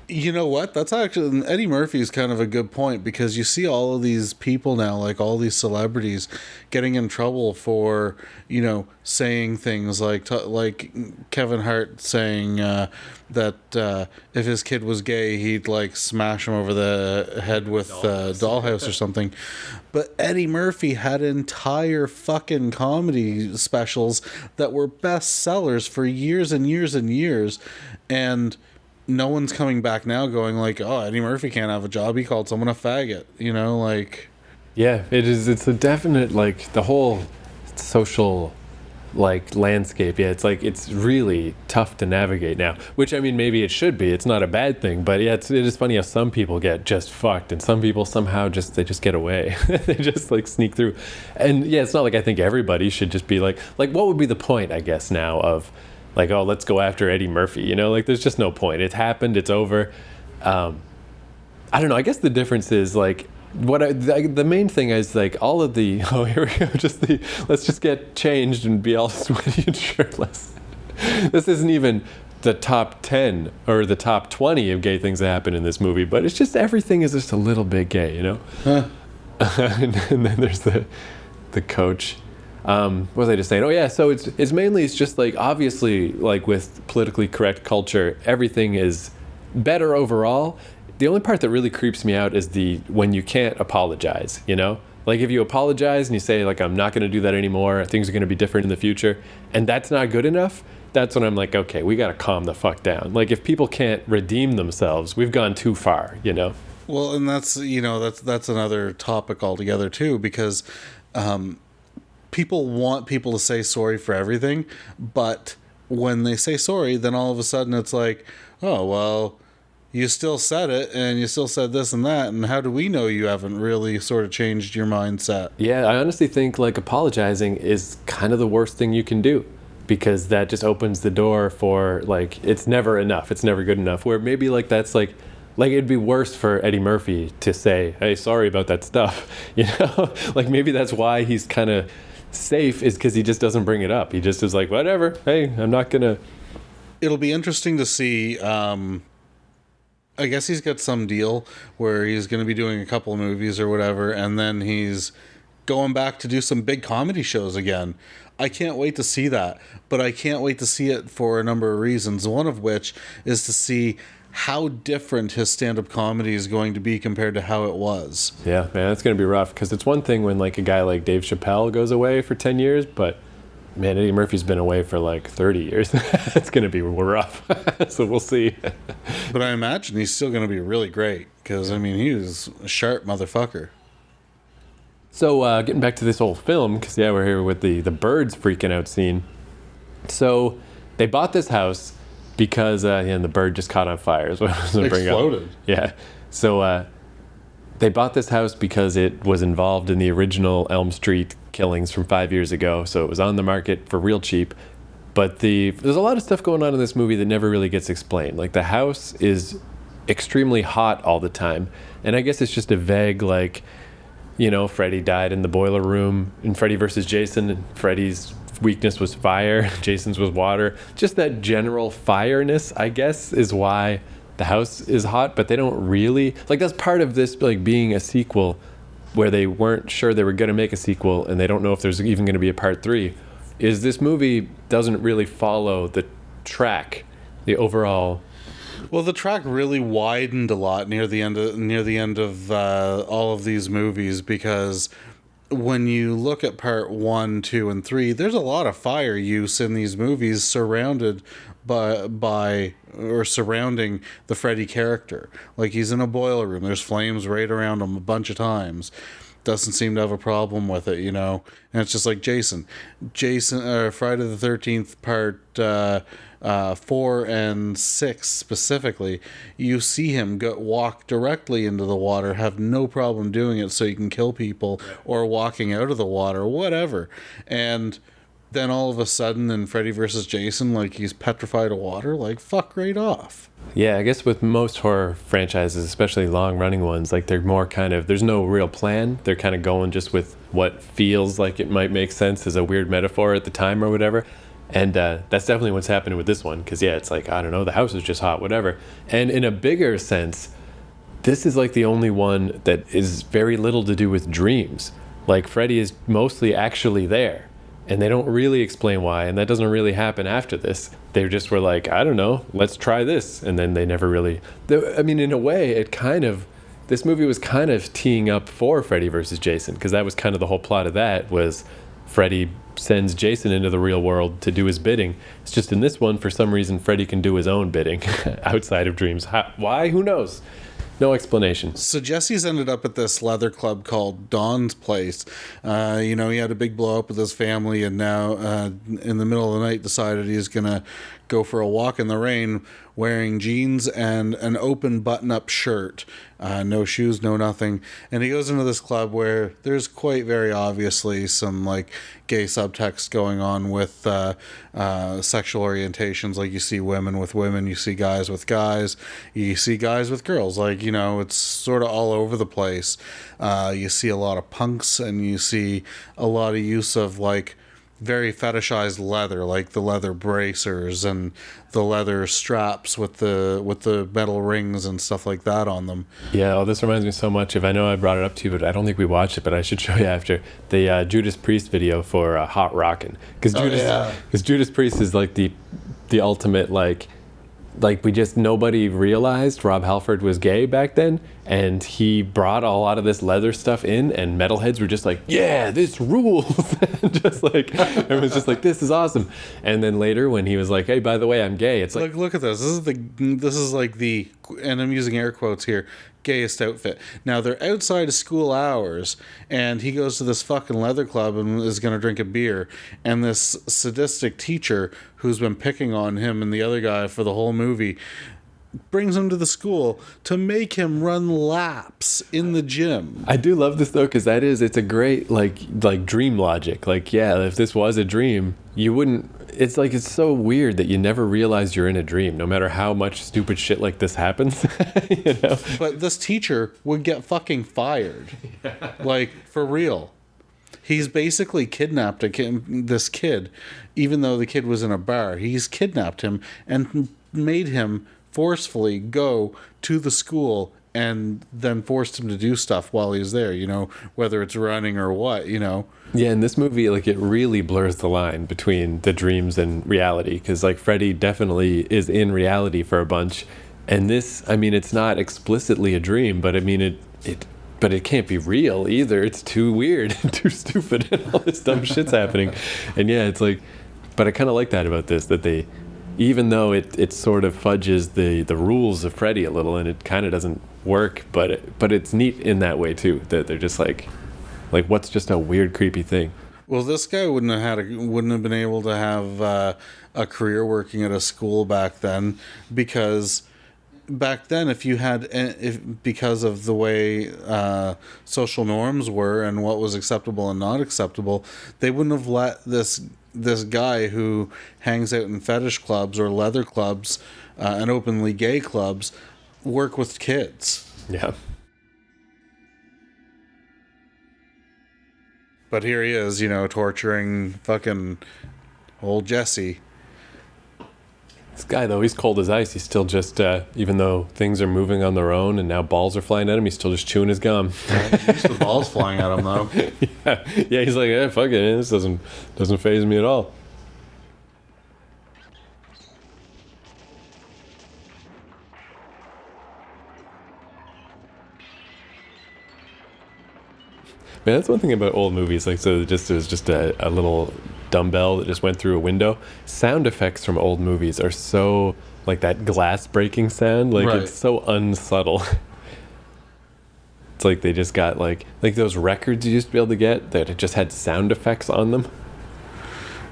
You know what? That's actually, Eddie Murphy is kind of a good point because you see all of these people now, like all these celebrities getting in trouble for, saying things like Kevin Hart saying that if his kid was gay, he'd like smash him over the head with a dollhouse or something. But Eddie Murphy had entire fucking comedy specials that were bestsellers for years and years and years. And no one's coming back now going like, oh, Eddie Murphy can't have a job. He called someone a faggot, like. Yeah, it is. It's a definite, like, the whole social, like, landscape. Yeah, it's like, it's really tough to navigate now, which, I mean, maybe it should be. It's not a bad thing, but yeah, it is funny how some people get just fucked and some people somehow they just get away. They just, like, sneak through. And yeah, it's not like I think everybody should just be like, what would be the point, I guess, now of, like, oh, let's go after Eddie Murphy, like, there's just no point. It happened, it's over. I don't know, I guess the difference is, like, the main thing is, like, all of the, oh, here we go, let's just get changed and be all sweaty and shirtless. This isn't even the top 10 or the top 20 of gay things that happen in this movie, but it's just, everything is just a little bit gay, Huh. And then there's the coach. What was I just saying? Oh yeah, so it's mainly, it's just like, obviously, like with politically correct culture, everything is better overall. The only part that really creeps me out is when you can't apologize, Like if you apologize and you say like, I'm not going to do that anymore, things are going to be different in the future, and that's not good enough, that's when I'm like, okay, we got to calm the fuck down. Like if people can't redeem themselves, we've gone too far, Well, and that's, that's another topic altogether too, because people want people to say sorry for everything, but when they say sorry, then all of a sudden it's like, oh, well, you still said it and you still said this and that, and how do we know you haven't really sort of changed your mindset? Yeah, I honestly think like apologizing is kind of the worst thing you can do, because that just opens the door for like, it's never enough, it's never good enough, where maybe like that's like it'd be worse for Eddie Murphy to say, hey, sorry about that stuff, like maybe that's why he's kind of safe, is because he just doesn't bring it up. He just is like, whatever, hey, I'm not gonna. It'll be interesting to see. I guess he's got some deal where he's going to be doing a couple of movies or whatever, and then he's going back to do some big comedy shows again. I can't wait to see that, but I can't wait to see it for a number of reasons, one of which is to see how different his stand-up comedy is going to be compared to how it was. Yeah, man, it's going to be rough, because it's one thing when like a guy like Dave Chappelle goes away for 10 years, but man, Eddie Murphy's been away for like 30 years. It's going to be rough. So we'll see. But I imagine he's still going to be really great, because, I mean, he was a sharp motherfucker. So getting back to this whole film, because yeah, we're here with the birds freaking out scene. So they bought this house because the bird just caught on fire. Is what I was going to bring up. Exploded. Yeah. So they bought this house because it was involved in the original Elm Street killings from 5 years ago. So it was on the market for real cheap. But there's a lot of stuff going on in this movie that never really gets explained. Like the house is extremely hot all the time. And I guess it's just a vague, like, you know, Freddy died in the boiler room in Freddy versus Jason, and Freddy's weakness was fire, Jason's was water. Just that general fireness, I guess, is why the house is hot, but they don't really, like, that's part of this, like, being a sequel where they weren't sure they were going to make a sequel, and they don't know if there's even going to be a part 3, is this movie doesn't really follow the track, the overall. Well, the track really widened a lot near the end of all of these movies, because when you look at part 1, 2, and 3, there's a lot of fire use in these movies surrounding the Freddy character. Like, he's in a boiler room. There's flames right around him a bunch of times. Doesn't seem to have a problem with it, you know. And it's just like Jason, Friday the 13th part 4 and 6 specifically, you see him walk directly into the water, have no problem doing it, so you can kill people, or walking out of the water, whatever. And then all of a sudden in Freddy versus Jason, like, he's petrified of water. Like, fuck right off. Yeah, I guess with most horror franchises, especially long-running ones, like, they're more kind of, there's no real plan. They're kind of going just with what feels like it might make sense as a weird metaphor at the time or whatever. And that's definitely what's happening with this one, because, yeah, it's like, I don't know, the house is just hot, whatever. And in a bigger sense, this is like the only one that is very little to do with dreams. Like, Freddy is mostly actually there. And they don't really explain why, and that doesn't really happen after this. They just were like, I don't know, let's try this. And then they never really... I mean, in a way, this movie was kind of teeing up for Freddy versus Jason, because that was kind of the whole plot of that, was Freddy sends Jason into the real world to do his bidding. It's just in this one, for some reason, Freddy can do his own bidding outside of dreams. Why? Who knows? No explanation. So Jesse's ended up at this leather club called Don's Place. You know, he had a big blow up with his family, and now in the middle of the night decided he's going to go for a walk in the rain wearing jeans and an open button-up shirt. No shoes, no nothing. And he goes into this club where there's quite very obviously some, like, gay subtext going on with sexual orientations. Like, you see women with women, you see guys with guys, you see guys with girls. Like, you know, it's sort of all over the place. You see a lot of punks, and you see a lot of use of, like, very fetishized leather, like the leather bracers and the leather straps with the metal rings and stuff like that on them. Yeah, oh, this reminds me so much of, I know I brought it up to you, but I don't think we watched it, but I should show you after, the Judas Priest video for Hot Rockin'. Because Judas Priest is like the ultimate, like nobody realized Rob Halford was gay back then, and he brought a lot of this leather stuff in, and metalheads were just like, yeah, this rules. Just like, it was just like, this is awesome. And then later when he was like, hey, by the way, I'm gay, it's like, look at this. This is like the, and I'm using air quotes here, gayest outfit. Now, they're outside of school hours, and he goes to this fucking leather club and is going to drink a beer, and this sadistic teacher who's been picking on him and the other guy for the whole movie brings him to the school to make him run laps in the gym. I do love this though, because it's a great like dream logic. Like, yeah, if this was a dream, you wouldn't. It's like, it's so weird that you never realize you're in a dream, no matter how much stupid shit like this happens. You know? But this teacher would get fucking fired. Yeah. Like, for real. He's basically kidnapped this kid, even though the kid was in a bar. He's kidnapped him and made him forcefully go to the school and then forced him to do stuff while he's there, whether it's running or what. Yeah, in this movie, like, it really blurs the line between the dreams and reality, because, like, Freddy definitely is in reality for a bunch, and this, I mean, it's not explicitly a dream, but I mean, but it can't be real either. It's too weird and too stupid, and all this dumb shit's happening. And yeah, it's like, but I kind of like that about this, that they, even though it sort of fudges the rules of Freddy a little, and it kind of doesn't work, but it's neat in that way too, that they're just like what's just a weird, creepy thing. Well, this guy wouldn't have been able to have a career working at a school back then, because back then, because of the way social norms were and what was acceptable and not acceptable, they wouldn't have let this guy who hangs out in fetish clubs or leather clubs and openly gay clubs work with kids. Yeah. But here he is, torturing fucking old Jesse. This guy, though, he's cold as ice. He's still just, even though things are moving on their own and now balls are flying at him, he's still just chewing his gum. Used to balls flying at him, though. Yeah, he's like, fuck it, this doesn't faze me at all. Man, that's one thing about old movies. Like, so it was just a little dumbbell that just went through a window. Sound effects from old movies are so, like, that glass breaking sound. Like, right. It's so unsubtle. It's like they just got, like those records you used to be able to get that just had sound effects on them.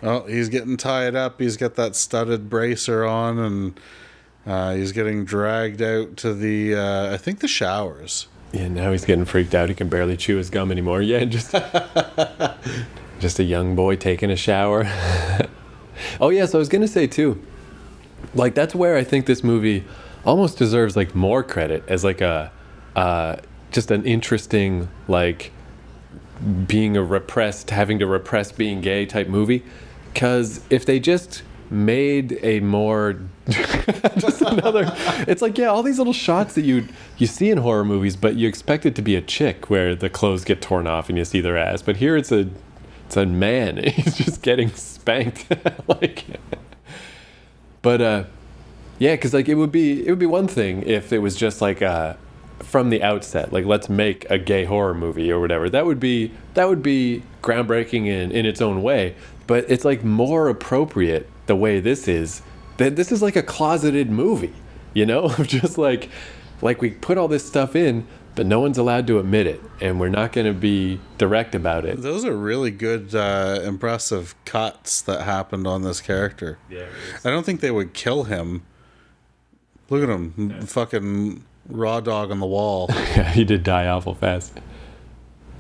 Oh, he's getting tied up. He's got that studded bracer on, and he's getting dragged out to I think the showers. Yeah, now he's getting freaked out. He can barely chew his gum anymore. Yeah, just a young boy taking a shower. Oh, yeah, so I was going to say, too, like, that's where I think this movie almost deserves, like, more credit as, like, just an interesting, like, having to repress being gay type movie. Because if they just made a more just another, it's like, yeah, all these little shots that you see in horror movies, but you expect it to be a chick where the clothes get torn off and you see their ass, but here it's a man. He's just getting spanked. Like, but yeah, because like it would be one thing if it was just like from the outset, like, let's make a gay horror movie or whatever. That would be groundbreaking in its own way, but it's like more appropriate the way this is. This is like a closeted movie, of just like we put all this stuff in, but no one's allowed to admit it, and we're not going to be direct about it. Those are really good, impressive cuts that happened on this character. Yeah, I don't think they would kill him. Look at him, fucking raw dog on the wall. Yeah, he did die awful fast.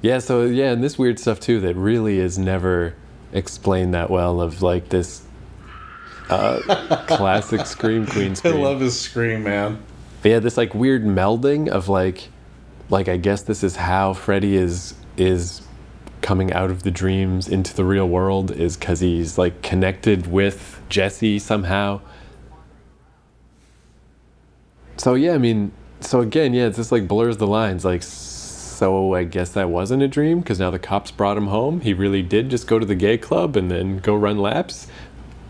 Yeah, so yeah, and this weird stuff too that really is never explained that well, of like this classic Scream Queen scream. I love his scream, man. But yeah, this like weird melding of like I guess this is how Freddy is coming out of the dreams into the real world, is because he's like connected with Jesse somehow. So yeah, I mean, so again, yeah, it just like blurs the lines. Like, so I guess that wasn't a dream, because now the cops brought him home. He really did just go to the gay club and then go run laps.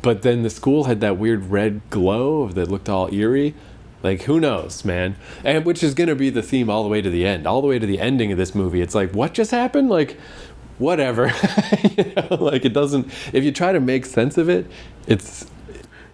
But then the school had that weird red glow that looked all eerie. Like, who knows, man? And which is going to be the theme all the way to the end, all the way to the ending of this movie. It's like, what just happened? Like, whatever. Like, it doesn't, if you try to make sense of it, it's...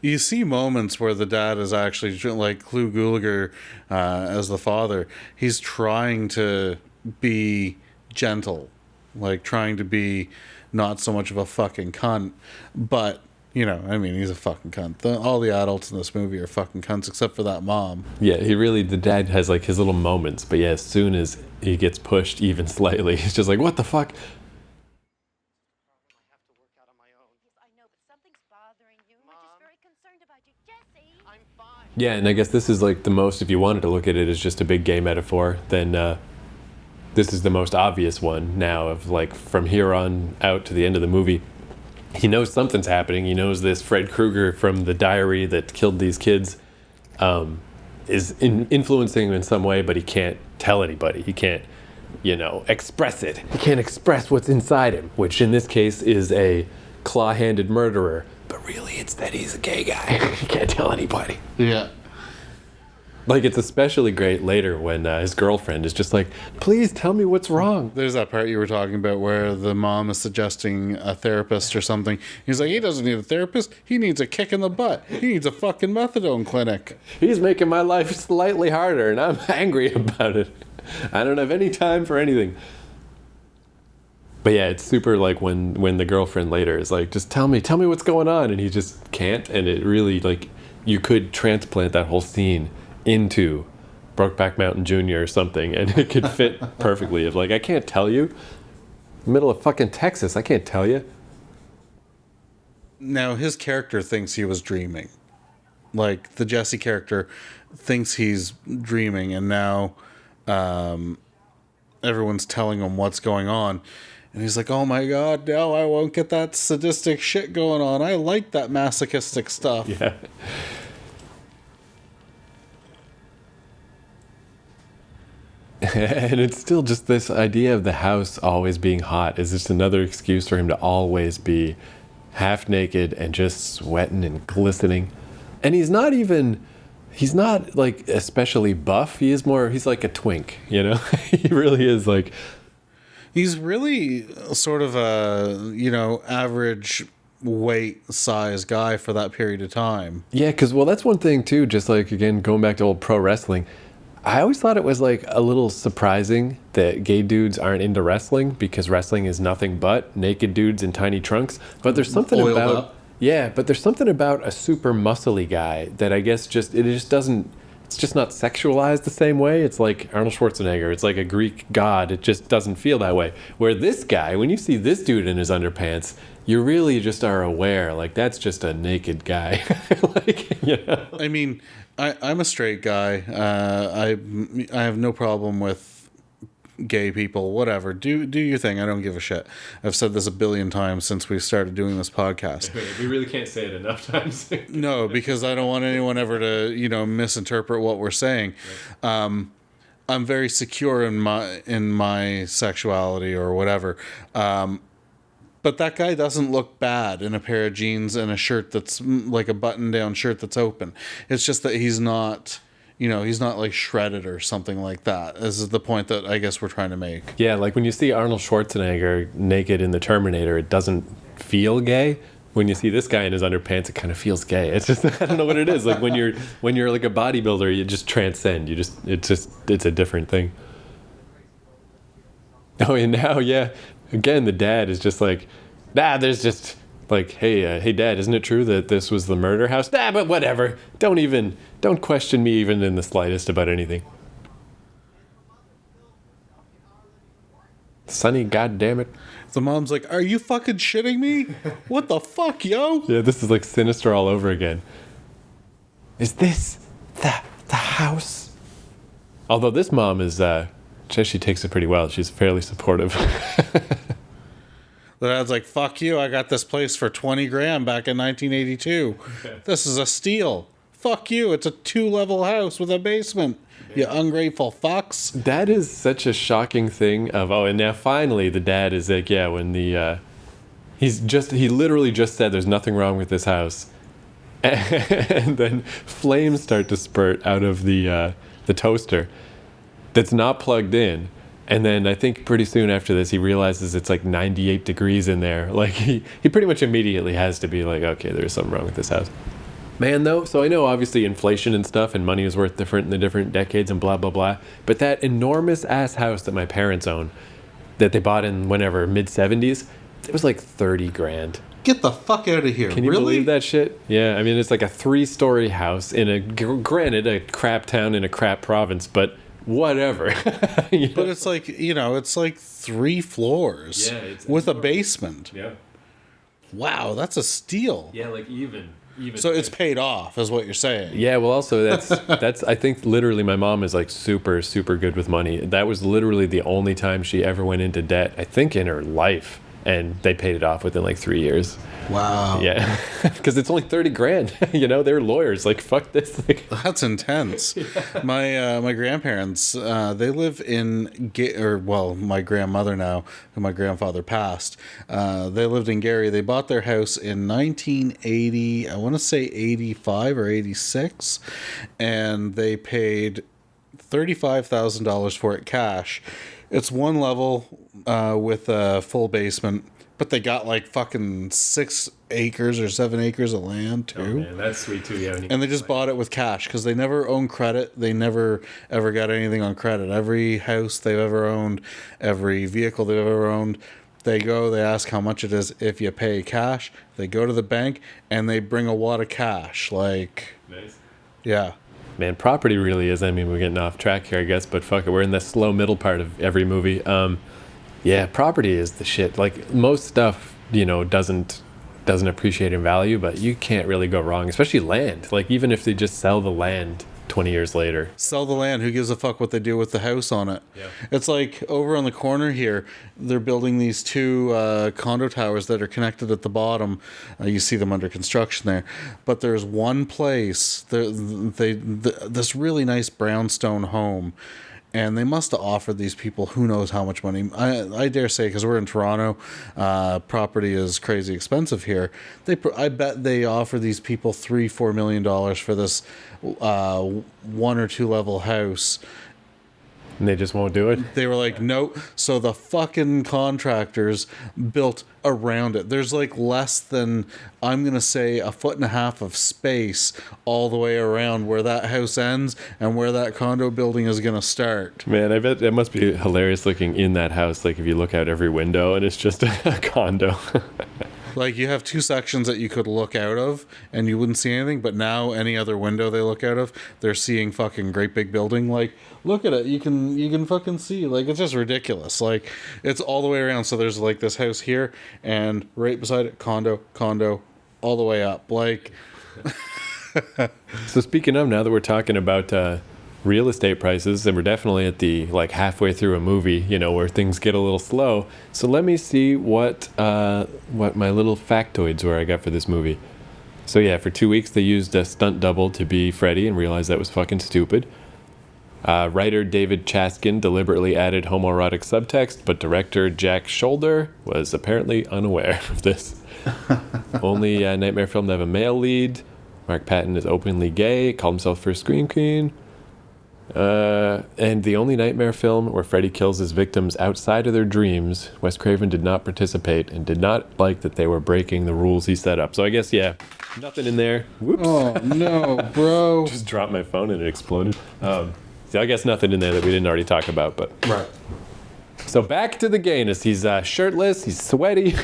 You see moments where the dad is actually, like Clu Gulager as the father, he's trying to be gentle, like trying to be not so much of a fucking cunt, but... I mean, he's a fucking cunt. All the adults in this movie are fucking cunts except for that mom. Yeah, the dad has like his little moments, but yeah, as soon as he gets pushed even slightly, he's just like, what the fuck? Yeah, and I guess this is like the most, if you wanted to look at it as just a big gay metaphor, then this is the most obvious one now, of like from here on out to the end of the movie. He knows something's happening. He knows this Fred Krueger from the diary that killed these kids is influencing him in some way, but he can't tell anybody. He can't, express it. He can't express what's inside him, which in this case is a claw-handed murderer. But really, it's that he's a gay guy. He can't tell anybody. Yeah. Like, it's especially great later when his girlfriend is just like, please tell me what's wrong. There's that part you were talking about where the mom is suggesting a therapist or something. He's like, he doesn't need a therapist. He needs a kick in the butt. He needs a fucking methadone clinic. He's making my life slightly harder, and I'm angry about it. I don't have any time for anything. But yeah, it's super like when the girlfriend later is like, just tell me what's going on. And he just can't. And it really, like, you could transplant that whole scene into Brokeback Mountain Jr. or something, and it could fit perfectly. Of like, I can't tell you. Middle of fucking Texas, I can't tell you. Now, his character thinks he was dreaming. Like, the Jesse character thinks he's dreaming, and now everyone's telling him what's going on. And he's like, oh my God, no, I won't get that sadistic shit going on. I like that masochistic stuff. Yeah. And it's still just this idea of the house always being hot is just another excuse for him to always be half naked and just sweating and glistening. And he's not like especially buff. He's like a twink, He really is like. He's really sort of a, average weight size guy for that period of time. Yeah, because, that's one thing too, just like, again, going back to old pro wrestling. I always thought it was like a little surprising that gay dudes aren't into wrestling because wrestling is nothing but naked dudes in tiny trunks. But there's something Oiled about up. but there's something about a super muscly guy that I guess it's just not sexualized the same way. It's like Arnold Schwarzenegger. It's like a Greek god. It just doesn't feel that way. Where this guy, when you see this dude in his underpants, you really just are aware, like, that's just a naked guy. I mean, I'm a straight guy. I have no problem with gay people. Whatever, do your thing. I don't give a shit. I've said this a billion times since we started doing this podcast. We really can't say it enough times. No, because I don't want anyone ever to misinterpret what we're saying. Right. I'm very secure in my sexuality or whatever. But that guy doesn't look bad in a pair of jeans and a shirt that's like a button-down shirt that's open. It's just that he's not, he's not like shredded or something like that. This is the point that I guess we're trying to make. Yeah, like when you see Arnold Schwarzenegger naked in The Terminator, it doesn't feel gay. When you see this guy in his underpants, it kind of feels gay. It's just, I don't know what it is. Like when you're like a bodybuilder, you just transcend. It's a different thing. Oh, and now, yeah. Again, the dad is just like, there's just like, hey, Dad, isn't it true that this was the murder house? But whatever. Don't question me even in the slightest about anything. Sonny, goddammit. The mom's like, are you fucking shitting me? What the fuck, yo? Yeah, this is like Sinister all over again. Is this the house? Although this mom is, she takes it pretty well. She's fairly supportive. The dad's like, fuck you, I got this place for 20 grand back in 1982. This is a steal. Fuck you, it's a 2-level house with a basement. You ungrateful fucks. That is such a shocking thing of, and now finally the dad is like, yeah, when he literally just said there's nothing wrong with this house. And then flames start to spurt out of the toaster that's not plugged in. And then I think pretty soon after this, he realizes it's like 98 degrees in there. Like he pretty much immediately has to be like, okay, there's something wrong with this house. Man, though, so I know obviously inflation and stuff and money is worth different in the different decades and blah, blah, blah. But that enormous ass house that my parents own, that they bought in whenever, mid-70s, it was like 30 grand. Get the fuck out of here. Can you really? believe that shit? Yeah, I mean, it's like a 3-story house in granted, a crap town in a crap province, but whatever. But it's like, it's like 3 floors with a basement. Yeah. Wow, that's a steal. Yeah, like even. So it's paid off, is what you're saying. Yeah, well, also that's I think literally my mom is like super, super good with money. That was literally the only time she ever went into debt, I think, in her life. and they paid it off within like 3 years. Wow. Yeah, because it's only 30 grand. They're lawyers. Like, fuck this. Like, That's intense. My grandparents, they live in my grandmother now, who my grandfather passed. They lived in Gary. They bought their house in 1980. I want to say 85 or 86, and they paid $35,000 for it cash. It's one level with a full basement. But they got like fucking 6 acres or 7 acres of land too. oh man, that's sweet too. Yeah, And they just bought it with cash because they never owned credit. They never ever got anything on credit. Every house they've ever owned, every vehicle they've ever owned, they ask how much it is. If you pay cash, they go to the bank and they bring a wad of cash. Like, nice. Yeah. Man, property really is. I mean, we're getting off track here, I guess, but fuck it, we're in the slow middle part of every movie. Yeah, property is the shit. Like, most stuff, doesn't appreciate in value, but you can't really go wrong, especially land. Like, even if they just sell the land 20 years later. Sell the land. Who gives a fuck what they do with the house on it? Yeah. It's like over on the corner here, they're building these 2 condo towers that are connected at the bottom. You see them under construction there. But there's one place, this really nice brownstone home. And they must have offered these people who knows how much money. I dare say, because we're in Toronto, property is crazy expensive here. I bet they offer these people $3-4 million for this 1 or 2 level house. And they just won't do it? They were like, no. So the fucking contractors built around it. There's like less than, I'm going to say, 1.5 feet of space all the way around where that house ends and where that condo building is going to start. Man, I bet it must be hilarious looking in that house. Like, if you look out every window and it's just a condo. Like, you have 2 sections that you could look out of and you wouldn't see anything, but now any other window they look out of, they're seeing fucking great big building. Like, look at it. You can fucking see. Like, it's just ridiculous. Like, it's all the way around. So there's like this house here and right beside it, condo, all the way up. Like, So speaking of, now that we're talking about real estate prices, and we're definitely at the like halfway through a movie, where things get a little slow. So let me see what my little factoids were I got for this movie. So yeah, for 2 weeks they used a stunt double to be Freddy and realized that was fucking stupid. Writer David Chaskin deliberately added homoerotic subtext, but director Jack Shoulder was apparently unaware of this. Only nightmare film to have a male lead. Mark Patton is openly gay, called himself first scream queen. And the only nightmare film where Freddy kills his victims outside of their dreams, Wes Craven did not participate and did not like that they were breaking the rules he set up. So I guess, yeah, nothing in there. Whoops. oh no, bro. Just dropped my phone and it exploded. So I guess nothing in there that we didn't already talk about, but... Right. So back to the gayness. He's shirtless, he's sweaty.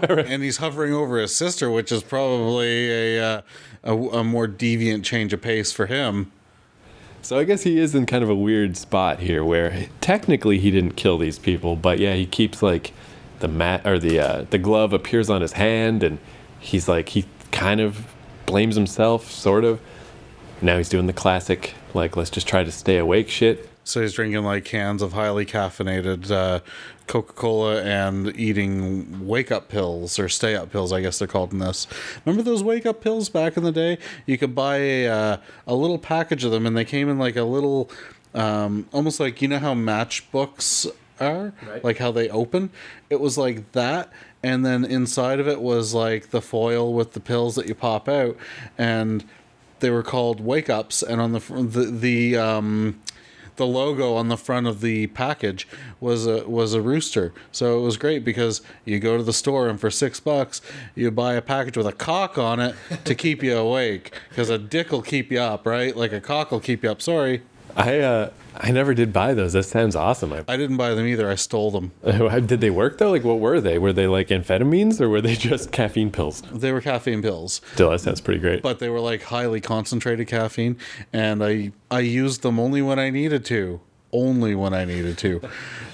And he's hovering over his sister, which is probably a more deviant change of pace for him. So I guess he is in kind of a weird spot here where technically he didn't kill these people, but yeah, he keeps like the glove appears on his hand and he's like, he kind of blames himself, sort of. Now he's doing the classic, like, let's just try to stay awake shit. So he's drinking like cans of highly caffeinated Coca-Cola and eating wake-up pills or stay-up pills, I guess they're called in this. Remember those wake-up pills back in the day? You could buy a little package of them, and they came in like a little, almost like, how matchbooks are? Right. Like how they open? It was like that, and then inside of it was like the foil with the pills that you pop out, and they were called wake-ups, and on the logo on the front of the package was a rooster. So it was great because you go to the store and for $6 you buy a package with a cock on it to keep you awake, because a dick will keep you up, right? Like a cock will keep you up. Sorry. I never did buy those. That sounds awesome. I didn't buy them either. I stole them. Did they work though? Like, what were they? Were they like amphetamines or were they just caffeine pills? They were caffeine pills. Still, that sounds pretty great. But they were like highly concentrated caffeine, and I used them only when I needed to.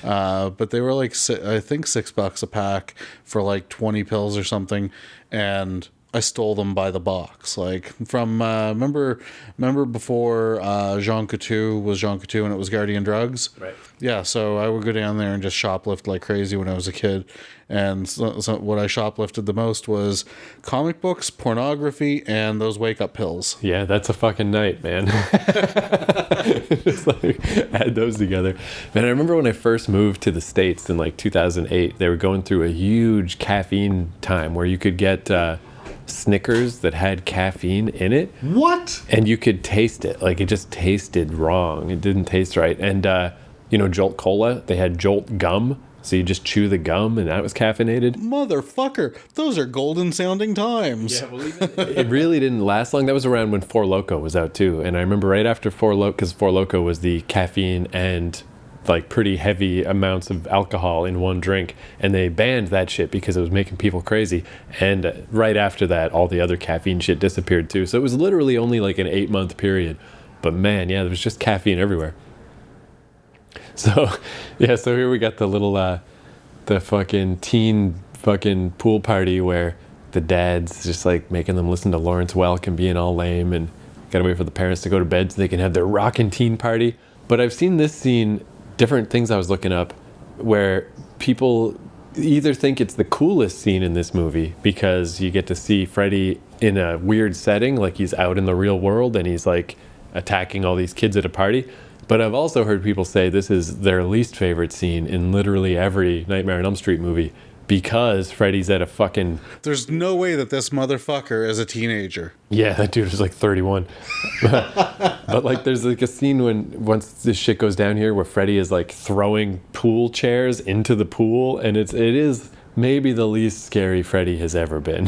But they were like, I think $6 a pack for like 20 pills or something, and I stole them by the box. Like from remember before Jean Coutu was Jean Coutu and it was Guardian Drugs. Right. Yeah, so I would go down there and just shoplift like crazy when I was a kid. And so what I shoplifted the most was comic books, pornography, and those wake-up pills. Yeah, that's a fucking night, man. Just like add those together. Man, I remember when I first moved to the States in like 2008, they were going through a huge caffeine time where you could get Snickers that had caffeine in it. What? And you could taste it. Like, it just tasted wrong. It didn't taste right. And, Jolt Cola, they had Jolt gum. So you just chew the gum and that was caffeinated. Motherfucker, those are golden sounding times. Yeah, well, it really didn't last long. That was around when Four Loko was out too. And I remember right after Four Loko, because Four Loko was the caffeine and like pretty heavy amounts of alcohol in one drink. And they banned that shit because it was making people crazy. And right after that, all the other caffeine shit disappeared too. So it was literally only like an 8-month period. But man, yeah, there was just caffeine everywhere. So, yeah, so here we got the little, the fucking teen fucking pool party where the dad's just like making them listen to Lawrence Welk and being all lame and gotta wait for the parents to go to bed so they can have their rockin' teen party. But I've seen this scene, different things I was looking up, where people either think it's the coolest scene in this movie because you get to see Freddy in a weird setting, like he's out in the real world and he's like attacking all these kids at a party. But I've also heard people say this is their least favorite scene in literally every Nightmare on Elm Street movie because Freddy's at a fucking... There's no way that this motherfucker is a teenager. Yeah, that dude was like 31. But like there's like a scene when once this shit goes down here where Freddy is like throwing pool chairs into the pool, and it is maybe the least scary Freddy has ever been.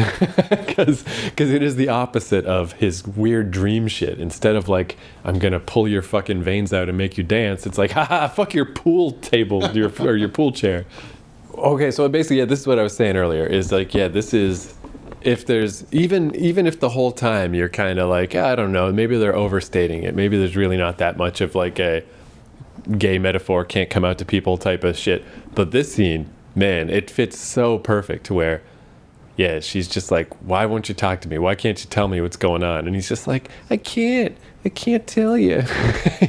Because it is the opposite of his weird dream shit. Instead of like, I'm going to pull your fucking veins out and make you dance, it's like, haha, fuck your pool table or your pool chair. Okay, so basically, yeah, this is what I was saying earlier, is like, yeah, this is, if there's, even if the whole time you're kind of like, I don't know, maybe they're overstating it. Maybe there's really not that much of like a gay metaphor can't come out to people type of shit. But this scene, man, it fits so perfect to where, yeah, she's just like, why won't you talk to me? Why can't you tell me what's going on? And he's just like, I can't tell you.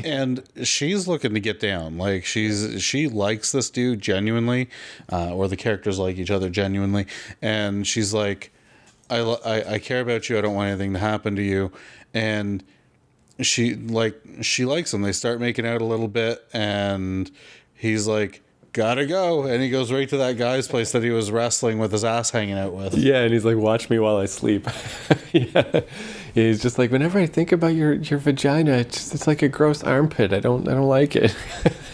And she's looking to get down. Like she likes this dude genuinely, or the characters like each other genuinely. And she's like, I care about you. I don't want anything to happen to you. And she likes him. They start making out a little bit, and he's like, gotta go. And he goes right to that guy's place that he was wrestling with his ass hanging out with. Yeah, and he's like, watch me while I sleep. Yeah. He's just like, whenever I think about your vagina, it's like a gross armpit. I don't like it.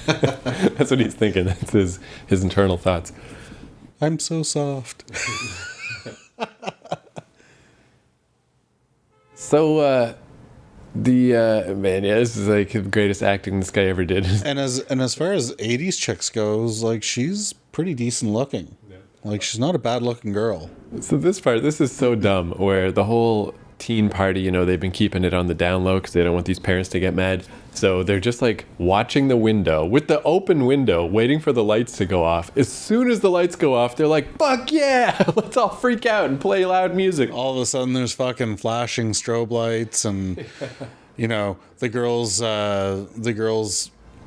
That's what he's thinking. That's his internal thoughts. I'm so soft. So man, yeah, this is like the greatest acting this guy ever did. And as far as 80s chicks goes, like she's pretty decent looking. Yeah. Like she's not a bad looking girl. So this is so dumb, where the whole teen party, they've been keeping it on the down low because they don't want these parents to get mad. So they're just like watching the window with the open window, waiting for the lights to go off. As soon as the lights go off, they're like, fuck yeah, let's all freak out and play loud music. All of a sudden there's fucking flashing strobe lights and the girls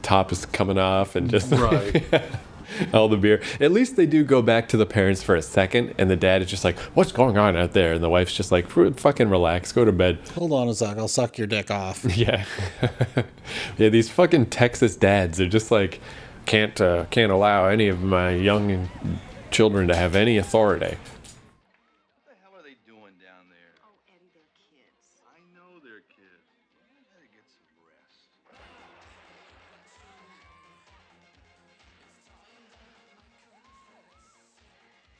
top is coming off and just right. all the beer. At least they do go back to the parents for a second, and the dad is just like, what's going on out there? And the wife's just like, fucking relax, go to bed. Hold on a sec, I'll suck your dick off. Yeah. Yeah, these fucking Texas dads are just like, can't allow any of my young children to have any authority. What the hell are they doing down there? Oh, Eddie, they're kids. I know they're kids. They gotta get some rest.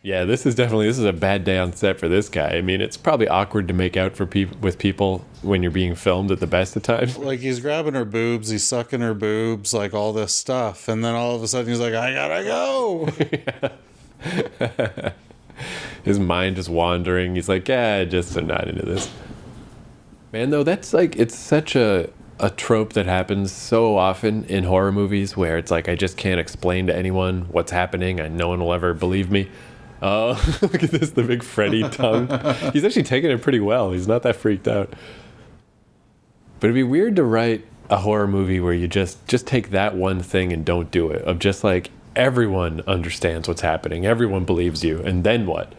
Yeah, this is a bad day on set for this guy. I mean, it's probably awkward to make out with people when you're being filmed at the best of times. Like he's grabbing her boobs, he's sucking her boobs, like all this stuff, and then all of a sudden he's like, I gotta go. His mind is wandering. He's like, I'm not into this. Man, though, that's like, it's such a trope that happens so often in horror movies where it's like, I just can't explain to anyone what's happening and no one will ever believe me. Oh, look at this, the big Freddy tongue. He's actually taking it pretty well. He's not that freaked out. But it'd be weird to write a horror movie where you just take that one thing and don't do it. Of just like, everyone understands what's happening. Everyone believes you. And then what?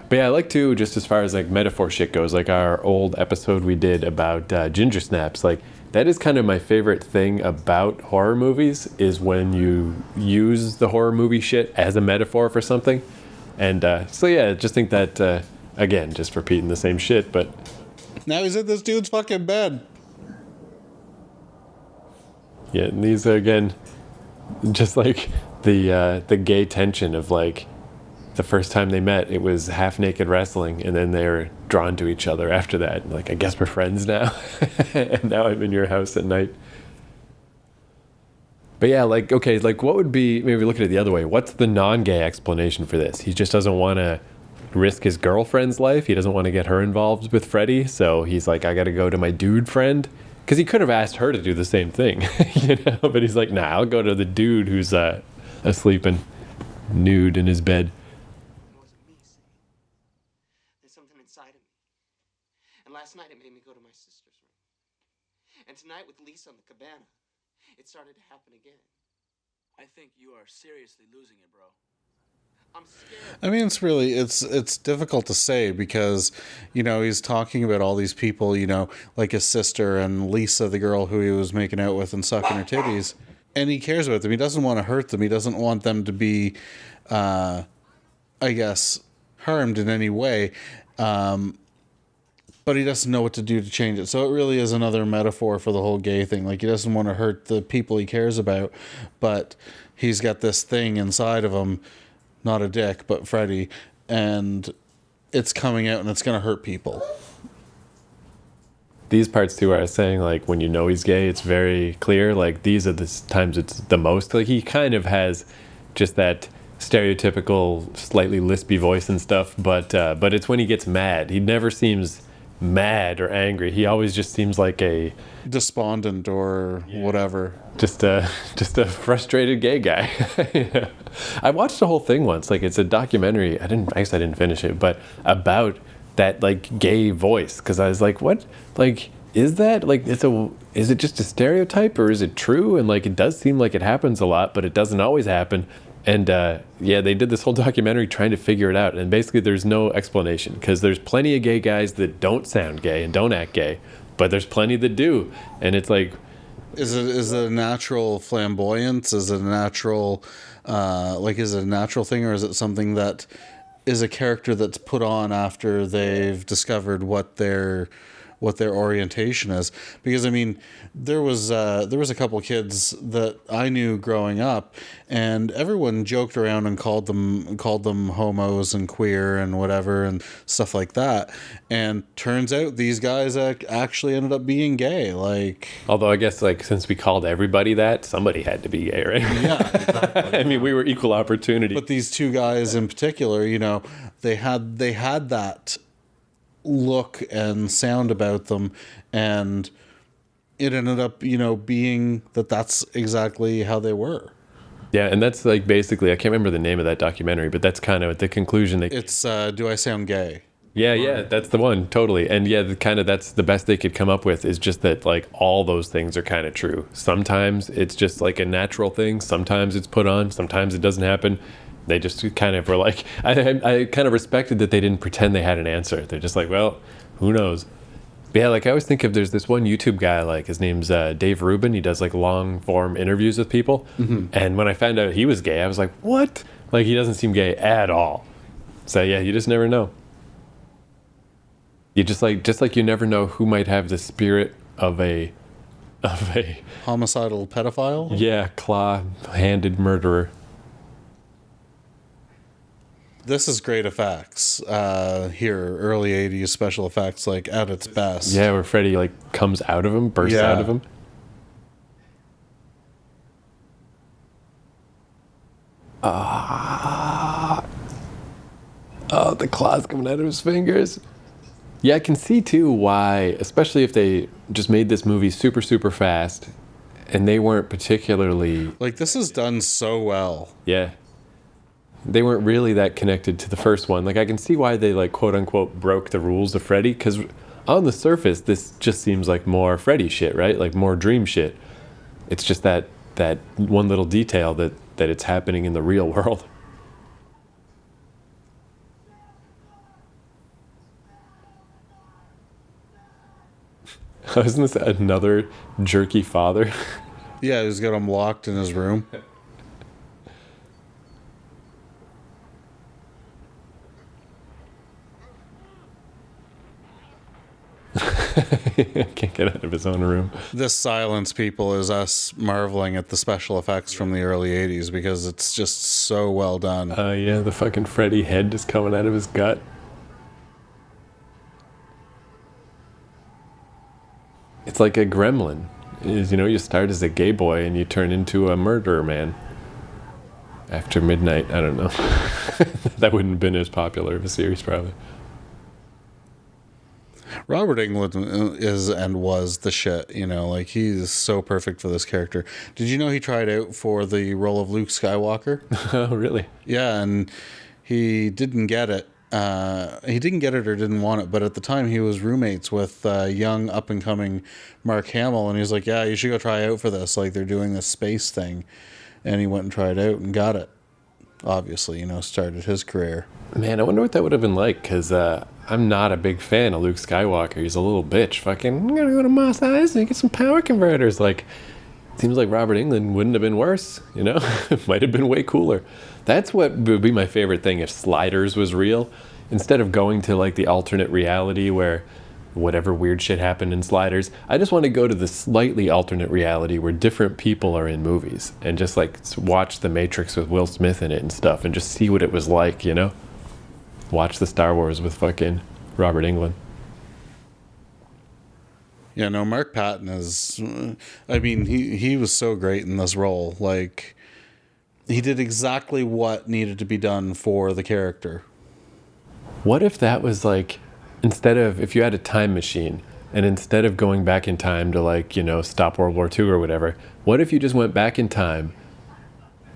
But yeah, I like to, just as far as like metaphor shit goes, like our old episode we did about ginger snaps, like that is kind of my favorite thing about horror movies is when you use the horror movie shit as a metaphor for something. And so yeah, I just think that, again, just repeating the same shit, but... Now he's in this dude's fucking bed. Yeah, and these are, again, just like the gay tension of like, the first time they met, it was half-naked wrestling, and then they're drawn to each other after that. Like, I guess we're friends now. And now I'm in your house at night. But yeah, like, okay, like, what would be, maybe look at it the other way. What's the non-gay explanation for this? He just doesn't want to risk his girlfriend's life. He doesn't want to get her involved with Freddy. So he's like, I got to go to my dude friend. Because he could have asked her to do the same thing, you know? But he's like, nah, I'll go to the dude who's asleep and nude in his bed. Inside of me. And last night it made me go to my sister's room. And tonight with Lisa on the cabana, it started to happen again. I think you are seriously losing it, bro. I'm scared. I mean, it's difficult to say because, you know, he's talking about all these people, you know, like his sister and Lisa, the girl who he was making out with and sucking her titties. And he cares about them. He doesn't want to hurt them. He doesn't want them to be, I guess, harmed in any way. But he doesn't know what to do to change it. So it really is another metaphor for the whole gay thing. Like, he doesn't want to hurt the people he cares about, but he's got this thing inside of him, not a dick, but Freddy, and it's coming out and it's going to hurt people. These parts too, where I was saying, like, when you know he's gay, it's very clear. Like, these are the times it's the most. Like, he kind of has just that stereotypical, slightly lispy voice and stuff, but it's when he gets mad. He never seems mad or angry. He always just seems like a despondent or whatever. Just a frustrated gay guy. Yeah. I watched the whole thing once. Like, it's a documentary. I guess I didn't finish it, but about that like gay voice, because I was like, what? Like, is that like is it just a stereotype or is it true? And like, it does seem like it happens a lot, but it doesn't always happen. And yeah, they did this whole documentary trying to figure it out. And basically there's no explanation, because there's plenty of gay guys that don't sound gay and don't act gay, but there's plenty that do. And it's like, is it a natural flamboyance? Is it a natural, is it a natural thing, or is it something that is a character that's put on after they've discovered what their orientation is? Because I mean, there was a couple kids that I knew growing up, and everyone joked around and called them homos and queer and whatever and stuff like that. And turns out these guys actually ended up being gay. Like, although I guess, like, since we called everybody that, somebody had to be gay, right? Yeah, exactly. I mean, we were equal opportunity. But these two guys in particular, you know, they had that look and sound about them, and it ended up, you know, being that's exactly how they were. Yeah, and that's like basically, I can't remember the name of that documentary, but that's kind of the conclusion. It's Do I Sound Gay? Yeah, that's the one, totally. And yeah, that's the best they could come up with, is just that like all those things are kind of true. Sometimes it's just like a natural thing. Sometimes it's put on. Sometimes it doesn't happen. They just kind of were like, I kind of respected that they didn't pretend they had an answer. They're just like, well, who knows? But yeah, like I always think of, there's this one YouTube guy, like his name's Dave Rubin. He does like long form interviews with people. Mm-hmm. And when I found out he was gay, I was like, what? Like, he doesn't seem gay at all. So yeah, you just never know. You just like you never know who might have the spirit of a homicidal pedophile. Yeah, claw-handed murderer. This is great effects here, early 80s special effects, like at its best. Yeah, where Freddy like comes out of him, bursts out of him. Oh, the claws coming out of his fingers. Yeah, I can see too why, especially if they just made this movie super, super fast and they weren't particularly... Like, this is done so well. Yeah. they weren't really that connected to the first one. Like I can see why they like quote unquote broke the rules of Freddy, because on the surface this just seems like more Freddy shit, right? Like more dream shit. It's just that one little detail that it's happening in the real world. Isn't this another jerky father? Yeah, he's got him locked in his room. Can't get out of his own room. This silence, people, is us marveling at the special effects from the early 80s because it's just so well done. Yeah, the fucking Freddy head just coming out of his gut. It's like a gremlin. Is, you know, you start as a gay boy and you turn into a murderer man. After midnight, I don't know. That wouldn't have been as popular of a series, probably. Robert Englund is and was the shit, you know, like he's so perfect for this character. Did you know he tried out for the role of Luke Skywalker? Oh, really? Yeah, and he didn't get it. He didn't get it or didn't want it, but at the time he was roommates with young up-and-coming Mark Hamill, and he was like, yeah, you should go try out for this. Like, they're doing this space thing. And he went and tried out and got it. Obviously, you know, started his career. Man, I wonder what that would have been like, because I'm not a big fan of Luke Skywalker. He's a little bitch. Fucking, I'm going to go to Mos Eisley and get some power converters. Like, seems like Robert Englund wouldn't have been worse, you know? It might have been way cooler. That's what would be my favorite thing if Sliders was real. Instead of going to, like, the alternate reality where whatever weird shit happened in Sliders, I just want to go to the slightly alternate reality where different people are in movies and just, like, watch The Matrix with Will Smith in it and stuff and just see what it was like, you know? Watch the Star Wars with fucking Robert Englund. Yeah, no, Mark Patton is, I mean, he was so great in this role. Like, he did exactly what needed to be done for the character. What if that was like, instead of, if you had a time machine and instead of going back in time to, like, you know, stop World War II or whatever, what if you just went back in time?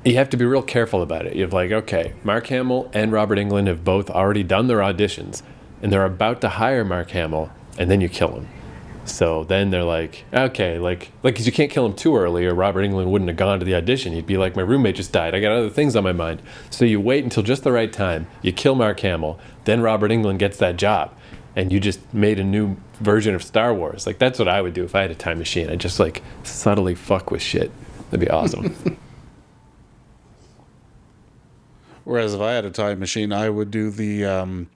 You have to be real careful about it. You have, like, okay, Mark Hamill and Robert Englund have both already done their auditions and they're about to hire Mark Hamill, and then you kill him. So then they're like, okay, like, because you can't kill him too early or Robert Englund wouldn't have gone to the audition. He'd be like, my roommate just died. I got other things on my mind. So you wait until just the right time. You kill Mark Hamill. Then Robert Englund gets that job. And you just made a new version of Star Wars. Like, that's what I would do if I had a time machine. I'd just, like, subtly fuck with shit. That'd be awesome. Whereas if I had a time machine, I would do the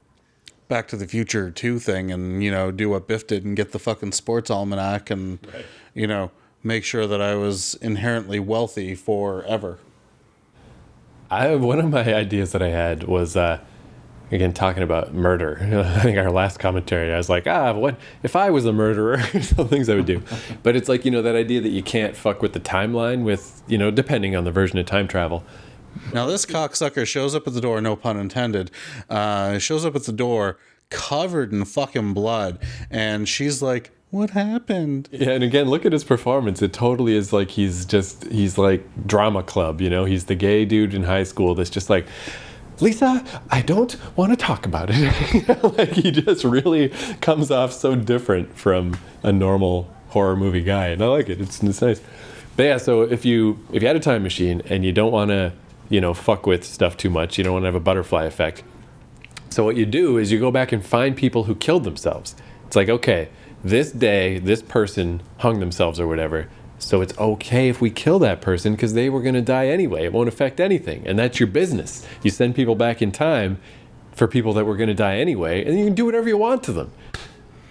Back to the Future 2 thing and, you know, do what Biff did and get the fucking sports almanac and, right, you know, make sure that I was inherently wealthy forever. One of my ideas that I had was, again, talking about murder. I think our last commentary, I was like, what if I was a murderer? Some things I would do. But it's like, you know, that idea that you can't fuck with the timeline with, you know, depending on the version of time travel. Now, this cocksucker shows up at the door, no pun intended, shows up at the door covered in fucking blood. And she's like, what happened? Yeah, and again, look at his performance. It totally is like he's like drama club, you know? He's the gay dude in high school that's just like, Lisa, I don't want to talk about it. Like, he just really comes off so different from a normal horror movie guy. And I like it. It's nice. But yeah, so if you had a time machine and you don't want to, you know, fuck with stuff too much, you don't want to have a butterfly effect. So what you do is you go back and find people who killed themselves. It's like, okay, this day, this person hung themselves or whatever. So it's okay if we kill that person because they were going to die anyway. It won't affect anything. And that's your business. You send people back in time for people that were going to die anyway, and you can do whatever you want to them.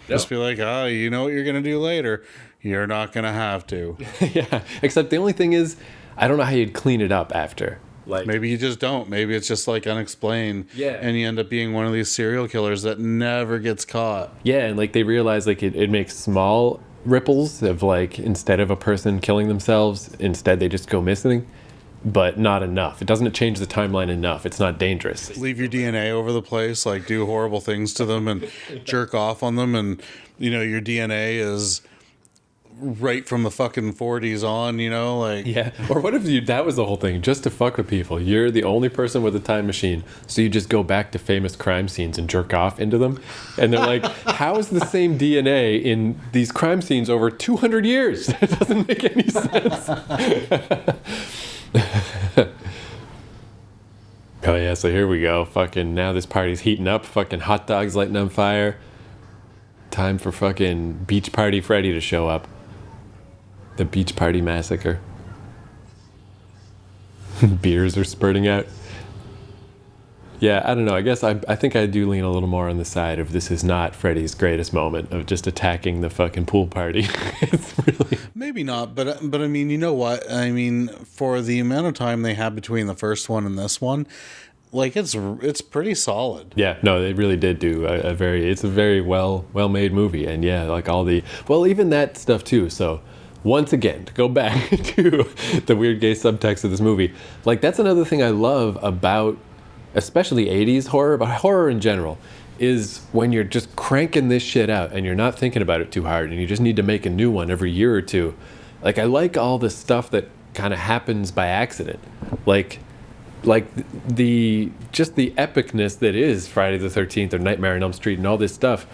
Just be like, you know what you're going to do later. You're not going to have to. Yeah, except the only thing is, I don't know how you'd clean it up after. Like, maybe you just don't. Maybe it's just like unexplained. Yeah. And you end up being one of these serial killers that never gets caught. Yeah, and like they realize like it makes small ripples of like instead of a person killing themselves, instead they just go missing, but not enough. It doesn't change the timeline enough. It's not dangerous. Leave your DNA over the place, like do horrible things to them and jerk off on them, and you know your DNA is right from the fucking 40s on, you know, like Yeah. Or what if that was the whole thing, just to fuck with people? You're the only person with a time machine, so you just go back to famous crime scenes and jerk off into them. And they're like, how is the same DNA in these crime scenes over 200 years? It doesn't make any sense. Oh yeah, so here we go. Fucking now this party's heating up. Fucking hot dogs lighting on fire. Time for fucking Beach Party Freddy to show up. The Beach Party Massacre. Beers are spurting out. Yeah, I don't know. I guess I think I do lean a little more on the side of this is not Freddy's greatest moment of just attacking the fucking pool party. It's really... maybe not, but I mean, you know what? I mean, for the amount of time they had between the first one and this one, like it's pretty solid. Yeah, no, they really did do it's a very well made movie, and yeah, like all the even that stuff too. So once again, to go back to the weird gay subtext of this movie, like that's another thing I love about especially 80s horror, but horror in general, is when you're just cranking this shit out and you're not thinking about it too hard and you just need to make a new one every year or two. Like I like all the stuff that kind of happens by accident. Like the epicness that is Friday the 13th or Nightmare on Elm Street and all this stuff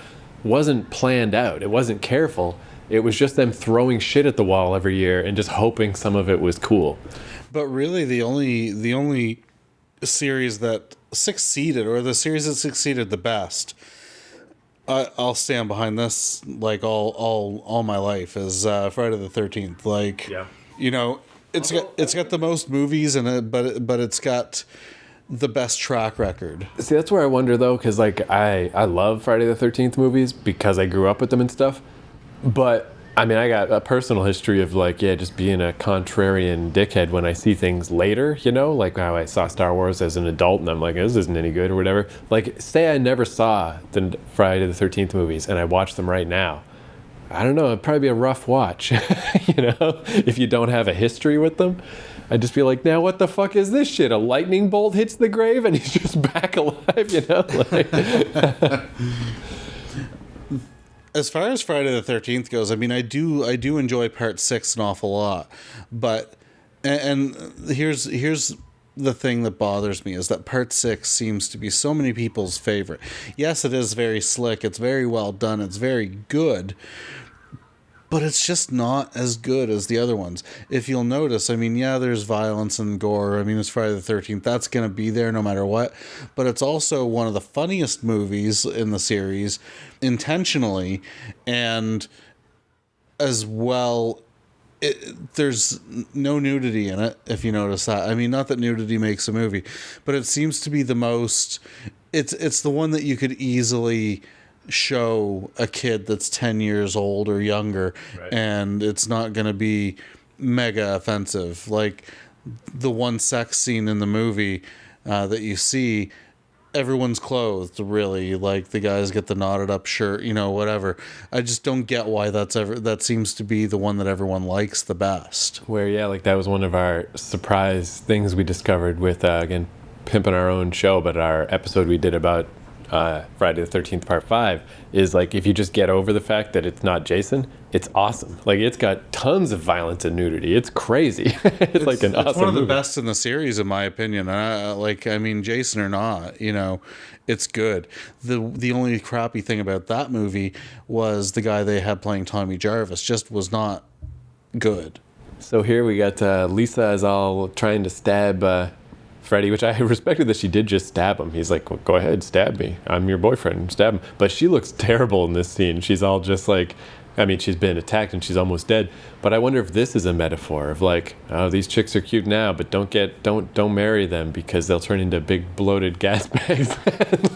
wasn't planned out. It wasn't careful. It was just them throwing shit at the wall every year and just hoping some of it was cool. But really the only series that succeeded, or the series that succeeded the best, I'll stand behind this like all my life, is Friday the 13th. Like, Yeah. you know, it's got the most movies in it, but it's got the best track record. See, that's where I wonder though, because like I love Friday the 13th movies because I grew up with them and stuff. But I mean, I got a personal history of like, yeah, just being a contrarian dickhead when I see things later, you know, like how I saw Star Wars as an adult and I'm like, this isn't any good or whatever. Like, say I never saw the Friday the 13th movies and I watch them right now. I don't know, it'd probably be a rough watch, you know, if you don't have a history with them. I'd just be like, now what the fuck is this shit? A lightning bolt hits the grave and he's just back alive, you know? Like... As far as Friday the 13th goes, I mean, I do enjoy part 6 an awful lot, but and here's the thing that bothers me is that part 6 seems to be so many people's favorite. Yes, it is very slick, it's very well done, it's very good, but it's just not as good as the other ones. If you'll notice, I mean, yeah, there's violence and gore. I mean, it's Friday the 13th. That's going to be there no matter what. But it's also one of the funniest movies in the series, intentionally. And as well, there's no nudity in it, if you notice that. I mean, not that nudity makes a movie, but it seems to be the most... It's the one that you could easily... show a kid that's 10 years old or younger, right, and it's not going to be mega offensive. Like the one sex scene in the movie that you see, everyone's clothed, really. Like the guys get the knotted up shirt, you know, whatever. I just don't get why that seems to be the one that everyone likes the best. Where, yeah, like that was one of our surprise things we discovered with, again, pimping our own show, but our episode we did about Friday the 13th part 5 is like, if you just get over the fact that it's not Jason, it's awesome. Like it's got tons of violence and nudity. It's crazy. It's like an awesome It's one of the movie. best in the series, in my opinion. I mean, Jason or not, you know, it's good. The only crappy thing about that movie was the guy they had playing Tommy Jarvis just was not good. So here we got Lisa is all trying to stab Freddy, which I respected that she did just stab him. He's like, well, go ahead, stab me. I'm your boyfriend. Stab him. But she looks terrible in this scene. She's all just like, I mean, she's been attacked and she's almost dead. But I wonder if this is a metaphor of like, oh, these chicks are cute now, but don't marry them because they'll turn into big bloated gas bags.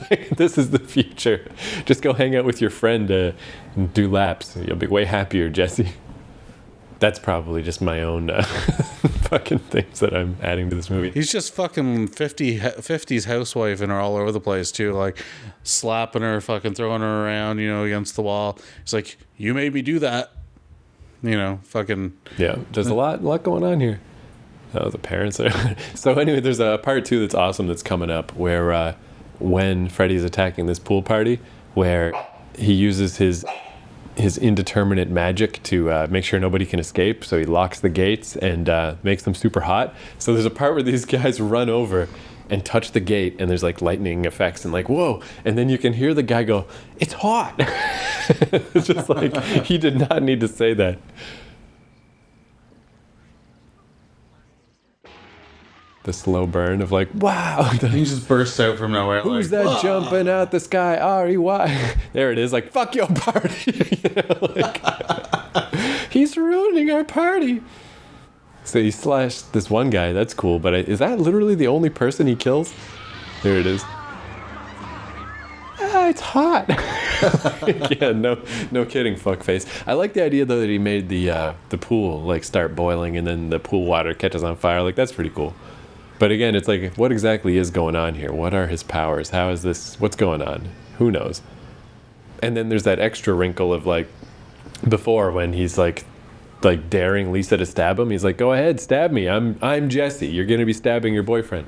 Like, this is the future. Just go hang out with your friend and do laps. You'll be way happier, Jesse. That's probably just my own fucking things that I'm adding to this movie. He's just fucking 50s housewife and are all over the place too, like slapping her, fucking throwing her around, you know, against the wall. He's like, you made me do that. You know, fucking... Yeah, there's a lot going on here. Oh, the parents are... So anyway, there's a part 2 that's awesome that's coming up where when Freddy's attacking this pool party, where he uses his his indeterminate magic to make sure nobody can escape. So he locks the gates and makes them super hot. So there's a part where these guys run over and touch the gate, and there's like lightning effects and like, whoa. And then you can hear the guy go, "It's hot." It's just like, he did not need to say that. The slow burn of like, wow. He just bursts out from nowhere. Who's like, that "Whoa." jumping out the sky? R-E-Y. There it is, like, fuck your party. You know, like, he's ruining our party. So he slashed this one guy. That's cool. But is that literally the only person he kills? There it is. Ah, it's hot. Yeah, no kidding, fuckface. I like the idea though that he made the pool like start boiling and then the pool water catches on fire. Like, that's pretty cool. But again, it's like, what exactly is going on here? What are his powers? How is this? What's going on? Who knows? And then there's that extra wrinkle of like before when he's like daring Lisa to stab him. He's like, "Go ahead, stab me. I'm Jesse. You're gonna be stabbing your boyfriend."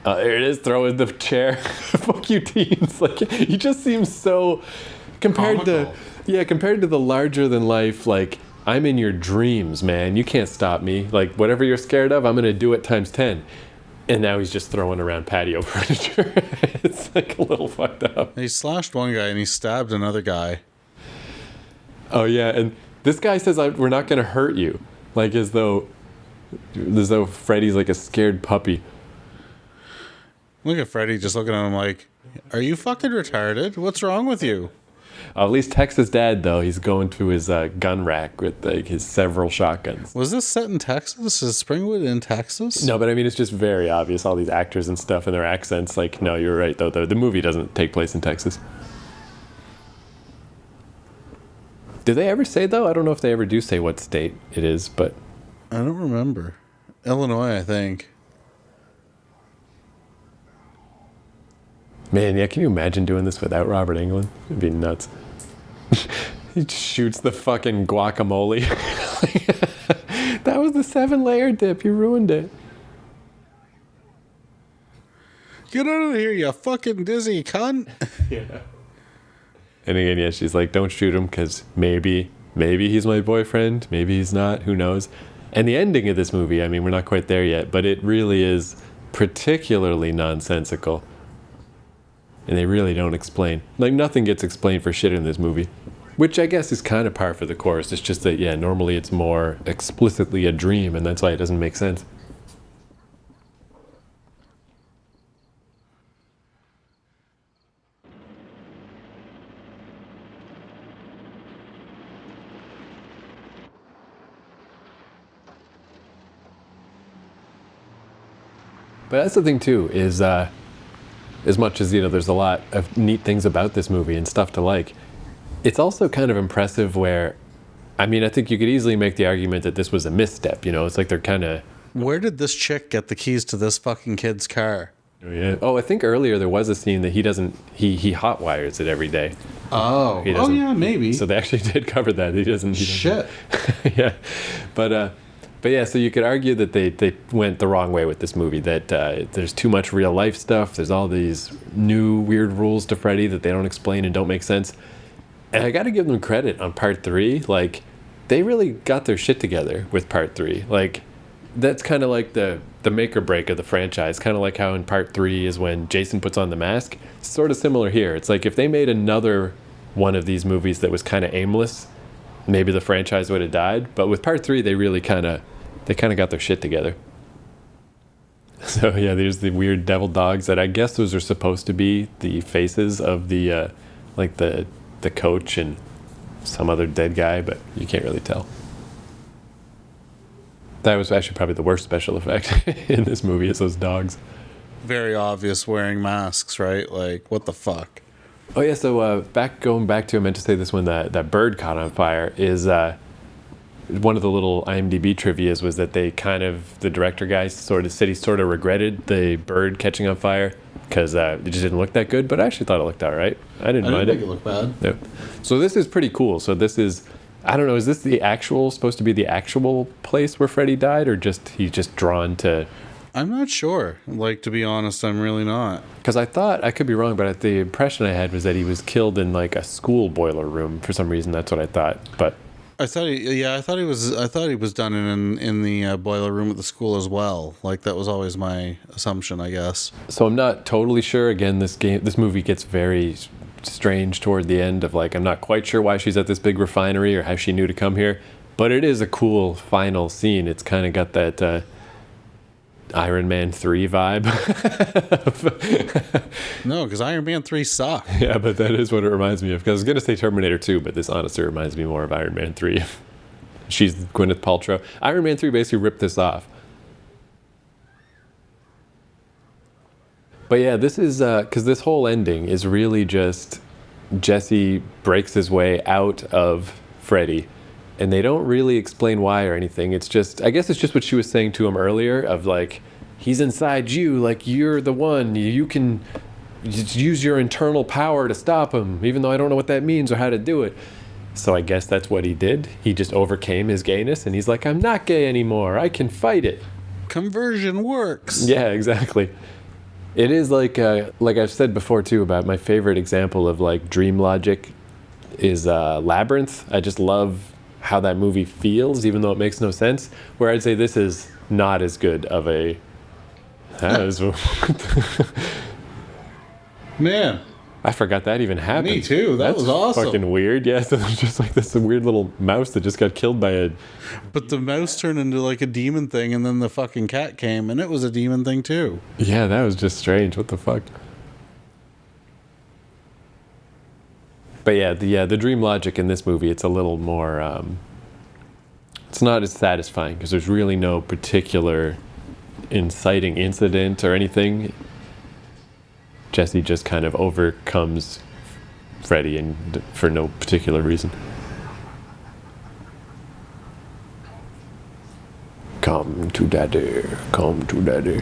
There it is. Throw in the chair. Fuck you, teens. Like, he just seems so compared Comical. to the larger than life. Like, I'm in your dreams, man. You can't stop me. Like, whatever you're scared of, I'm gonna do it times 10. And now he's just throwing around patio furniture. It's like a little fucked up. He slashed one guy and he stabbed another guy. Oh yeah, and this guy says, "We're not gonna hurt you," like as though Freddy's like a scared puppy. Look at Freddy just looking at him like, "Are you fucking retarded? What's wrong with you?" At least Texas dad though, he's going to his gun rack with like his several shotguns. Was this set in Texas? Is Springwood in Texas? No, but I mean, it's just very obvious, all these actors and stuff and their accents. Like, no, you're right though. The movie doesn't take place in Texas. Did they ever say though? I don't know if they ever do say what state it is, but I don't remember. Illinois, I think. man, yeah, can you imagine doing this without Robert Englund? It'd be nuts. He just shoots the fucking guacamole. That was the 7-layer dip. You ruined it. Get out of here, you fucking dizzy cunt. Yeah. And again, yeah, she's like, "Don't shoot him because maybe he's my boyfriend. Maybe he's not. Who knows?" And the ending of this movie, I mean, we're not quite there yet, but it really is particularly nonsensical. And they really don't explain. Like, nothing gets explained for shit in this movie. Which I guess is kind of par for the course. It's just that, yeah, normally it's more explicitly a dream, and that's why it doesn't make sense. But that's the thing, too, is as much as, you know, there's a lot of neat things about this movie and stuff to like, it's also kind of impressive where, I mean, I think you could easily make the argument that this was a misstep, you know? It's like they're kind of... Where did this chick get the keys to this fucking kid's car? Oh, yeah. Oh, I think earlier there was a scene that he hot wires it every day. Oh. He Oh, doesn't- yeah, maybe. So they actually did cover that. He doesn't... Shit. Yeah. But yeah, so you could argue that they went the wrong way with this movie, that there's too much real life stuff. There's all these new weird rules to Freddy that they don't explain and don't make sense. And I got to give them credit on part 3. Like, they really got their shit together with part 3. Like, that's kind of like the make or break of the franchise. Kind of like how in part 3 is when Jason puts on the mask. Sort of similar here. It's like if they made another one of these movies that was kind of aimless, maybe the franchise would have died. But with part 3, they really kind of got their shit together. So yeah, there's the weird devil dogs that I guess those are supposed to be the faces of the like the coach and some other dead guy, but you can't really tell. That was actually probably the worst special effect in this movie, is those dogs. Very obvious wearing masks, right? Like, what the fuck? Oh yeah, so going back to, I meant to say this when that bird caught on fire, is one of the little IMDb trivias was that the director guy sort of regretted the bird catching on fire because it just didn't look that good, but I actually thought it looked all right. I didn't mind make it look bad. Yeah. So this is pretty cool. So this is, I don't know, is this supposed to be the actual place where Freddy died, or he's just drawn to I'm not sure. Like, to be honest, I'm really not. Because I thought, I could be wrong, but the impression I had was that he was killed in like a school boiler room. For some reason, that's what I thought. But I thought he was done in the boiler room at the school as well. Like, that was always my assumption, I guess. so I'm not totally sure. Again, this movie gets very strange toward the end of like, I'm not quite sure why she's at this big refinery or how she knew to come here. But it is a cool final scene. It's kind of got that Iron Man 3 vibe. No, because Iron Man 3 sucked. Yeah, but that is what it reminds me of. Because I was going to say Terminator 2, but this honestly reminds me more of Iron Man 3. She's Gwyneth Paltrow. Iron Man 3 basically ripped this off. But yeah, this is, because this whole ending is really just Jesse breaks his way out of Freddy. And they don't really explain why or anything. It's just, I guess it's just what she was saying to him earlier of like, he's inside you, like you're the one, you can just use your internal power to stop him, even though I don't know what that means or how to do it. So I guess that's what he did. He just overcame his gayness and he's like, I'm not gay anymore, I can fight it. Conversion works. Yeah, exactly. It is like I've said before too, about my favorite example of like dream logic is Labyrinth. I just love how that movie feels, even though it makes no sense. Where I'd say this is not as good of a. Man, I forgot that even happened. me too. That was awesome. Fucking weird. Yeah, so there's just like this weird little mouse that just got killed by a. But the mouse turned into like a demon thing, and then the fucking cat came, and it was a demon thing too. Yeah, that was just strange. What the fuck? But yeah, the dream logic in this movie, it's a little more, it's not as satisfying because there's really no particular inciting incident or anything. Jesse just kind of overcomes Freddy and for no particular reason. Come to daddy, come to daddy.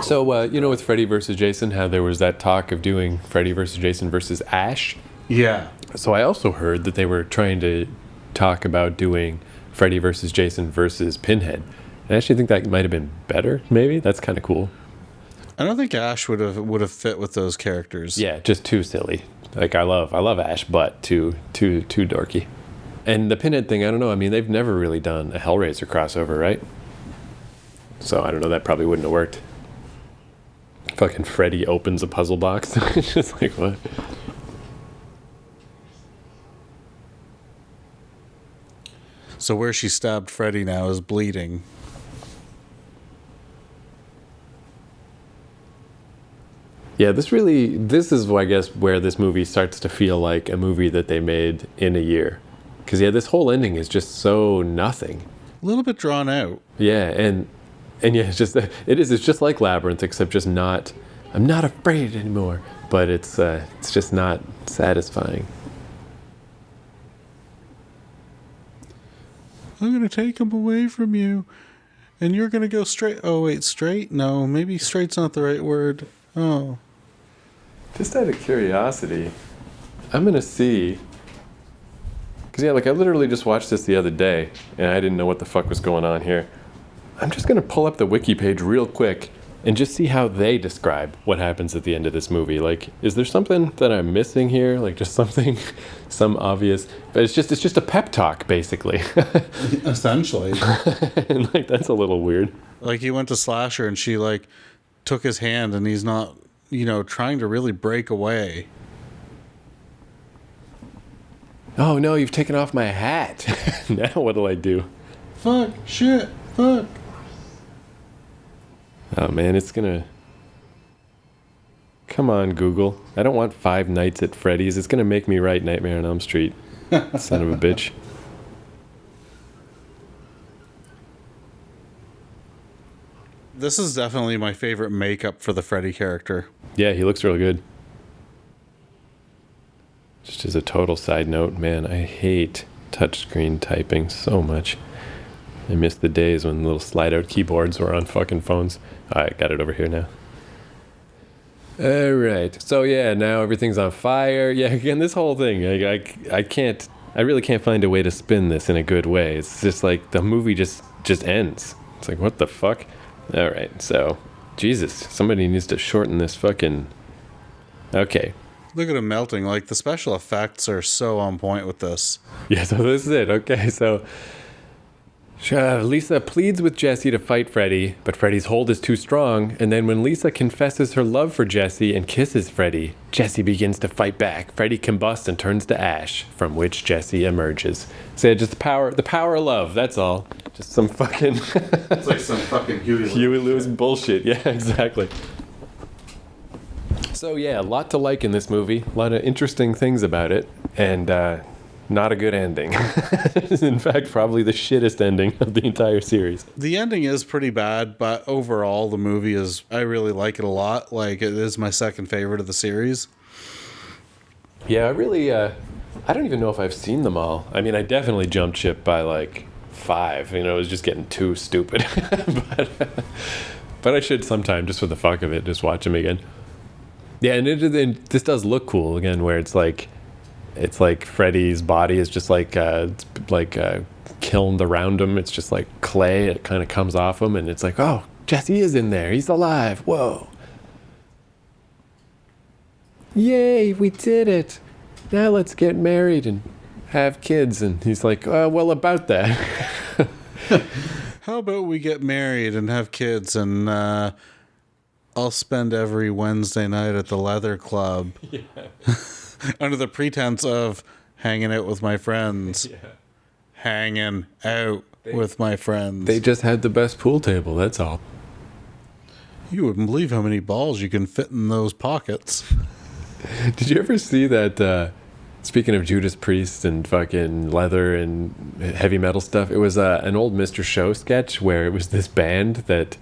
So, with Freddy versus Jason, how there was that talk of doing Freddy versus Jason versus Ash. Yeah. So I also heard that they were trying to talk about doing Freddy versus Jason versus Pinhead. I actually think that might have been better, maybe. That's kind of cool. I don't think Ash would have fit with those characters. Yeah, just too silly. Like, I love Ash, but too dorky. And the Pinhead thing, I don't know. I mean, they've never really done a Hellraiser crossover, right? So, I don't know. That probably wouldn't have worked. Fucking Freddy opens a puzzle box. It's just like, what? So where she stabbed Freddy now is bleeding. Yeah, this is, I guess, where this movie starts to feel like a movie that they made in a year. Because, yeah, this whole ending is just so nothing. A little bit drawn out. Yeah, and yeah, it's just like Labyrinth, except just not, I'm not afraid anymore. But it's just not satisfying. I'm going to take him away from you. And you're going to go straight. Oh, wait, straight? No, maybe straight's not the right word. Oh. Just out of curiosity, I'm going to see. Because, yeah, like, I literally just watched this the other day, and I didn't know what the fuck was going on here. I'm just going to pull up the wiki page real quick and just see how they describe what happens at the end of this movie. Like, is there something that I'm missing here? Like, just something, some obvious... But it's just a pep talk, basically. Essentially. And, like, that's a little weird. Like, he went to Slasher, and she, like, took his hand, and he's not, trying to really break away. Oh, no, you've taken off my hat. Now what do I do? Fuck, shit, fuck. Oh, man, it's gonna... Come on, Google. I don't want Five Nights at Freddy's. It's gonna make me write Nightmare on Elm Street. Son of a bitch. This is definitely my favorite makeup for the Freddy character. Yeah, he looks really good. Just as a total side note, man, I hate touchscreen typing so much. I miss the days when little slide-out keyboards were on fucking phones. All right, got it over here now. All right. So, yeah, now everything's on fire. Yeah, again, this whole thing, I I really can't find a way to spin this in a good way. It's just like the movie just ends. It's like, what the fuck? All right, so Jesus, somebody needs to shorten this fucking. Okay. Look at him melting. Like, the special effects are so on point with this. Yeah, so this is it. Okay, so Lisa pleads with Jesse to fight Freddy, but Freddy's hold is too strong, and then when Lisa confesses her love for Jesse and kisses Freddy, Jesse begins to fight back. Freddy combusts and turns to ash, from which Jesse emerges. So yeah, just the power of love, that's all. Just some fucking It's like some fucking Huey Lewis bullshit. Yeah, exactly. So yeah, a lot to like in this movie. A lot of interesting things about it, and not a good ending. In fact, probably the shittest ending of the entire series. The ending is pretty bad, but overall the movie is, I really like it a lot. Like, it is my second favorite of the series. Yeah, I really, I don't even know if I've seen them all. I mean, I definitely jumped ship by like 5. You know, it was just getting too stupid. but I should sometime, just for the fuck of it, just watch them again. Yeah, and this does look cool again, where it's like Freddy's body is just like kilned around him. It's just like clay. It kind of comes off him, and it's like, oh, Jesse is in there. He's alive. Whoa. Yay, we did it. Now let's get married and have kids. And he's like, well, about that. How about we get married and have kids, and I'll spend every Wednesday night at the leather club. Yeah. Under the pretense of hanging out with my friends. Yeah. Hanging out with my friends. They just had the best pool table, that's all. You wouldn't believe how many balls you can fit in those pockets. Did you ever see that, speaking of Judas Priest and fucking leather and heavy metal stuff, it was an old Mr. Show sketch where it was this band that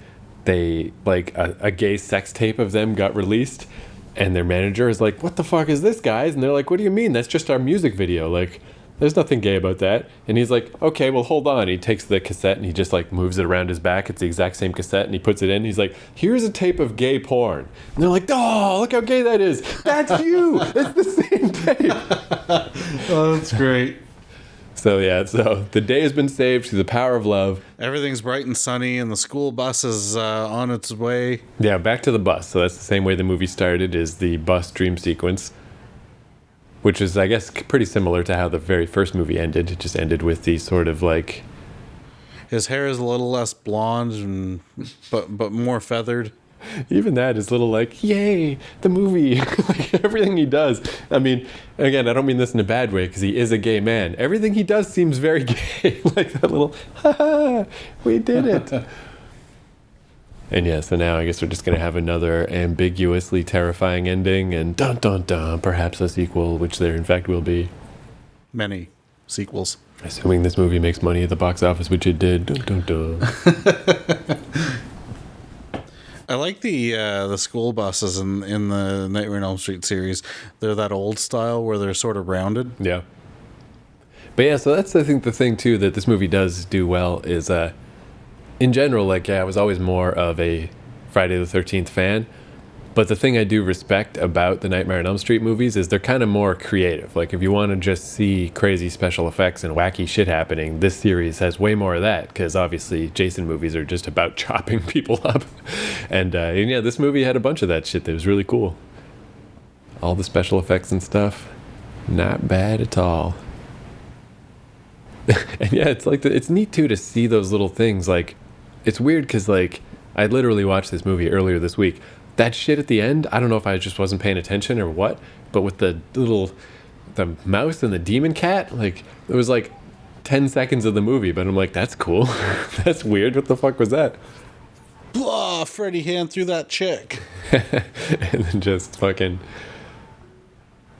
they, like, a gay sex tape of them got released. And their manager is like, what the fuck is this, guys? And they're like, what do you mean? That's just our music video. Like, there's nothing gay about that. And he's like, okay, well, hold on. He takes the cassette and he just like moves it around his back. It's the exact same cassette and he puts it in. He's like, here's a tape of gay porn. And they're like, oh, look how gay that is. That's you. It's the same tape. Oh, that's great. So yeah, so the day has been saved through the power of love. Everything's bright and sunny, and the school bus is on its way. Yeah, back to the bus. So that's the same way the movie started, is the bus dream sequence, which is, I guess, pretty similar to how the very first movie ended. It just ended with the sort of like... His hair is a little less blonde, and but more feathered. Even that is a little like, yay, the movie. Like, everything he does. I mean, again, I don't mean this in a bad way, because he is a gay man. Everything he does seems very gay. Like that little, ha ha, we did it. And yeah, so now I guess we're just going to have another ambiguously terrifying ending, and dun dun dun, perhaps a sequel, which there in fact will be. Many sequels. Assuming this movie makes money at the box office, which it did. Dun dun dun. I like the school buses in the Nightmare on Elm Street series. They're that old style where they're sort of rounded. Yeah. But yeah, so that's, I think, the thing too that this movie does do well is, in general, like, yeah, I was always more of a Friday the 13th fan. But the thing I do respect about the Nightmare on Elm Street movies is they're kind of more creative. Like, if you want to just see crazy special effects and wacky shit happening, this series has way more of that, because obviously Jason movies are just about chopping people up. And yeah, this movie had a bunch of that shit that was really cool. All the special effects and stuff, not bad at all. And yeah, it's like, it's neat too to see those little things. Like, it's weird because, like, I literally watched this movie earlier this week. That shit at the end, I don't know if I just wasn't paying attention or what, but with the mouse and the demon cat, like, it was like 10 seconds of the movie, but I'm like, that's cool. That's weird. What the fuck was that? Blah, Freddy hand through that chick. And then just fucking...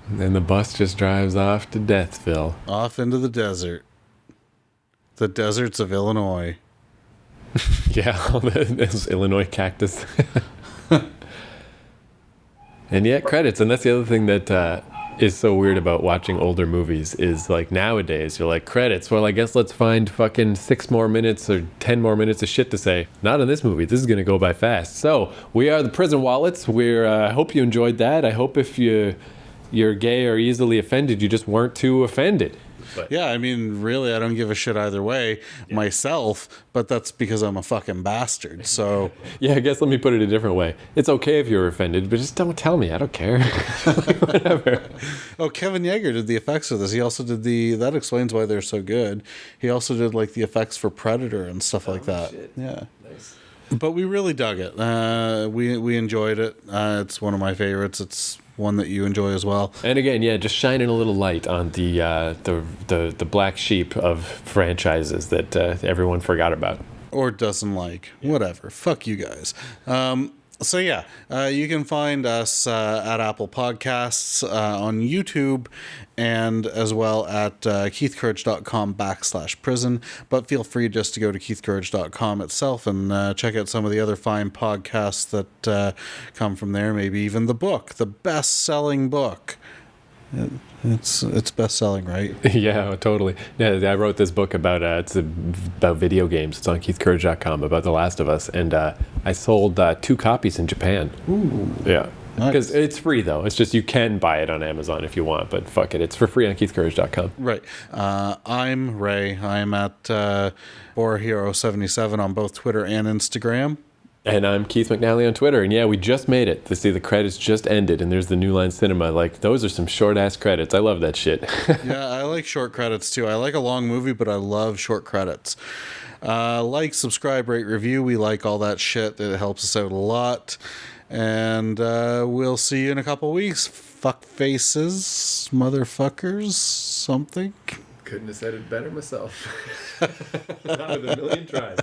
And then the bus just drives off to Deathville. Off into the desert. The deserts of Illinois. Yeah, all those Illinois cactus. And yet credits, and that's the other thing that is so weird about watching older movies is, like, nowadays you're like, credits, well, I guess let's find fucking 6 more minutes or 10 more minutes of shit to say. Not in this movie. This is gonna go by fast. So we are the Prison Wallets. I hope you enjoyed that. I hope if you're gay or easily offended, you just weren't too offended. But Yeah, I mean, really, I don't give a shit either way myself, but that's because I'm a fucking bastard. So, yeah, I guess let me put it a different way. It's okay if you're offended, but just don't tell me. I don't care. Like, whatever. oh, Kevin Yeager did the effects of this. He also did that explains why they're so good. He also did like the effects for Predator and stuff like that. Shit. Yeah. Nice. But we really dug it. We enjoyed it. It's one of my favorites. It's one that you enjoy as well. And again, yeah, just shining a little light on the black sheep of franchises that everyone forgot about. Or doesn't like. Whatever. Fuck you guys. So yeah, you can find us at Apple Podcasts, on YouTube, and as well at keithcourage.com/prison. But feel free just to go to keithcourage.com itself and check out some of the other fine podcasts that come from there. Maybe even the book, the best-selling book. It's best-selling, right? Yeah, totally. Yeah, I wrote this book about about video games. It's on keithcourage.com about The Last of Us, and I sold 2 copies in Japan. Ooh. Yeah. Nice. Because it's free, though. It's just you can buy it on Amazon if you want, but fuck it. It's for free on keithcourage.com. Right. I'm Ray. I'm at BoarHero77 on both Twitter and Instagram. And I'm Keith McNally on Twitter. And yeah, we just made it. To see the credits just ended, and there's the New Line Cinema. Like, those are some short-ass credits. I love that shit. Yeah, I like short credits, too. I like a long movie, but I love short credits. Like, subscribe, rate, review. We like all that shit. It helps us out a lot. And we'll see you in a couple weeks. Fuck faces, motherfuckers, something. Couldn't have said it better myself. Not with a million tries.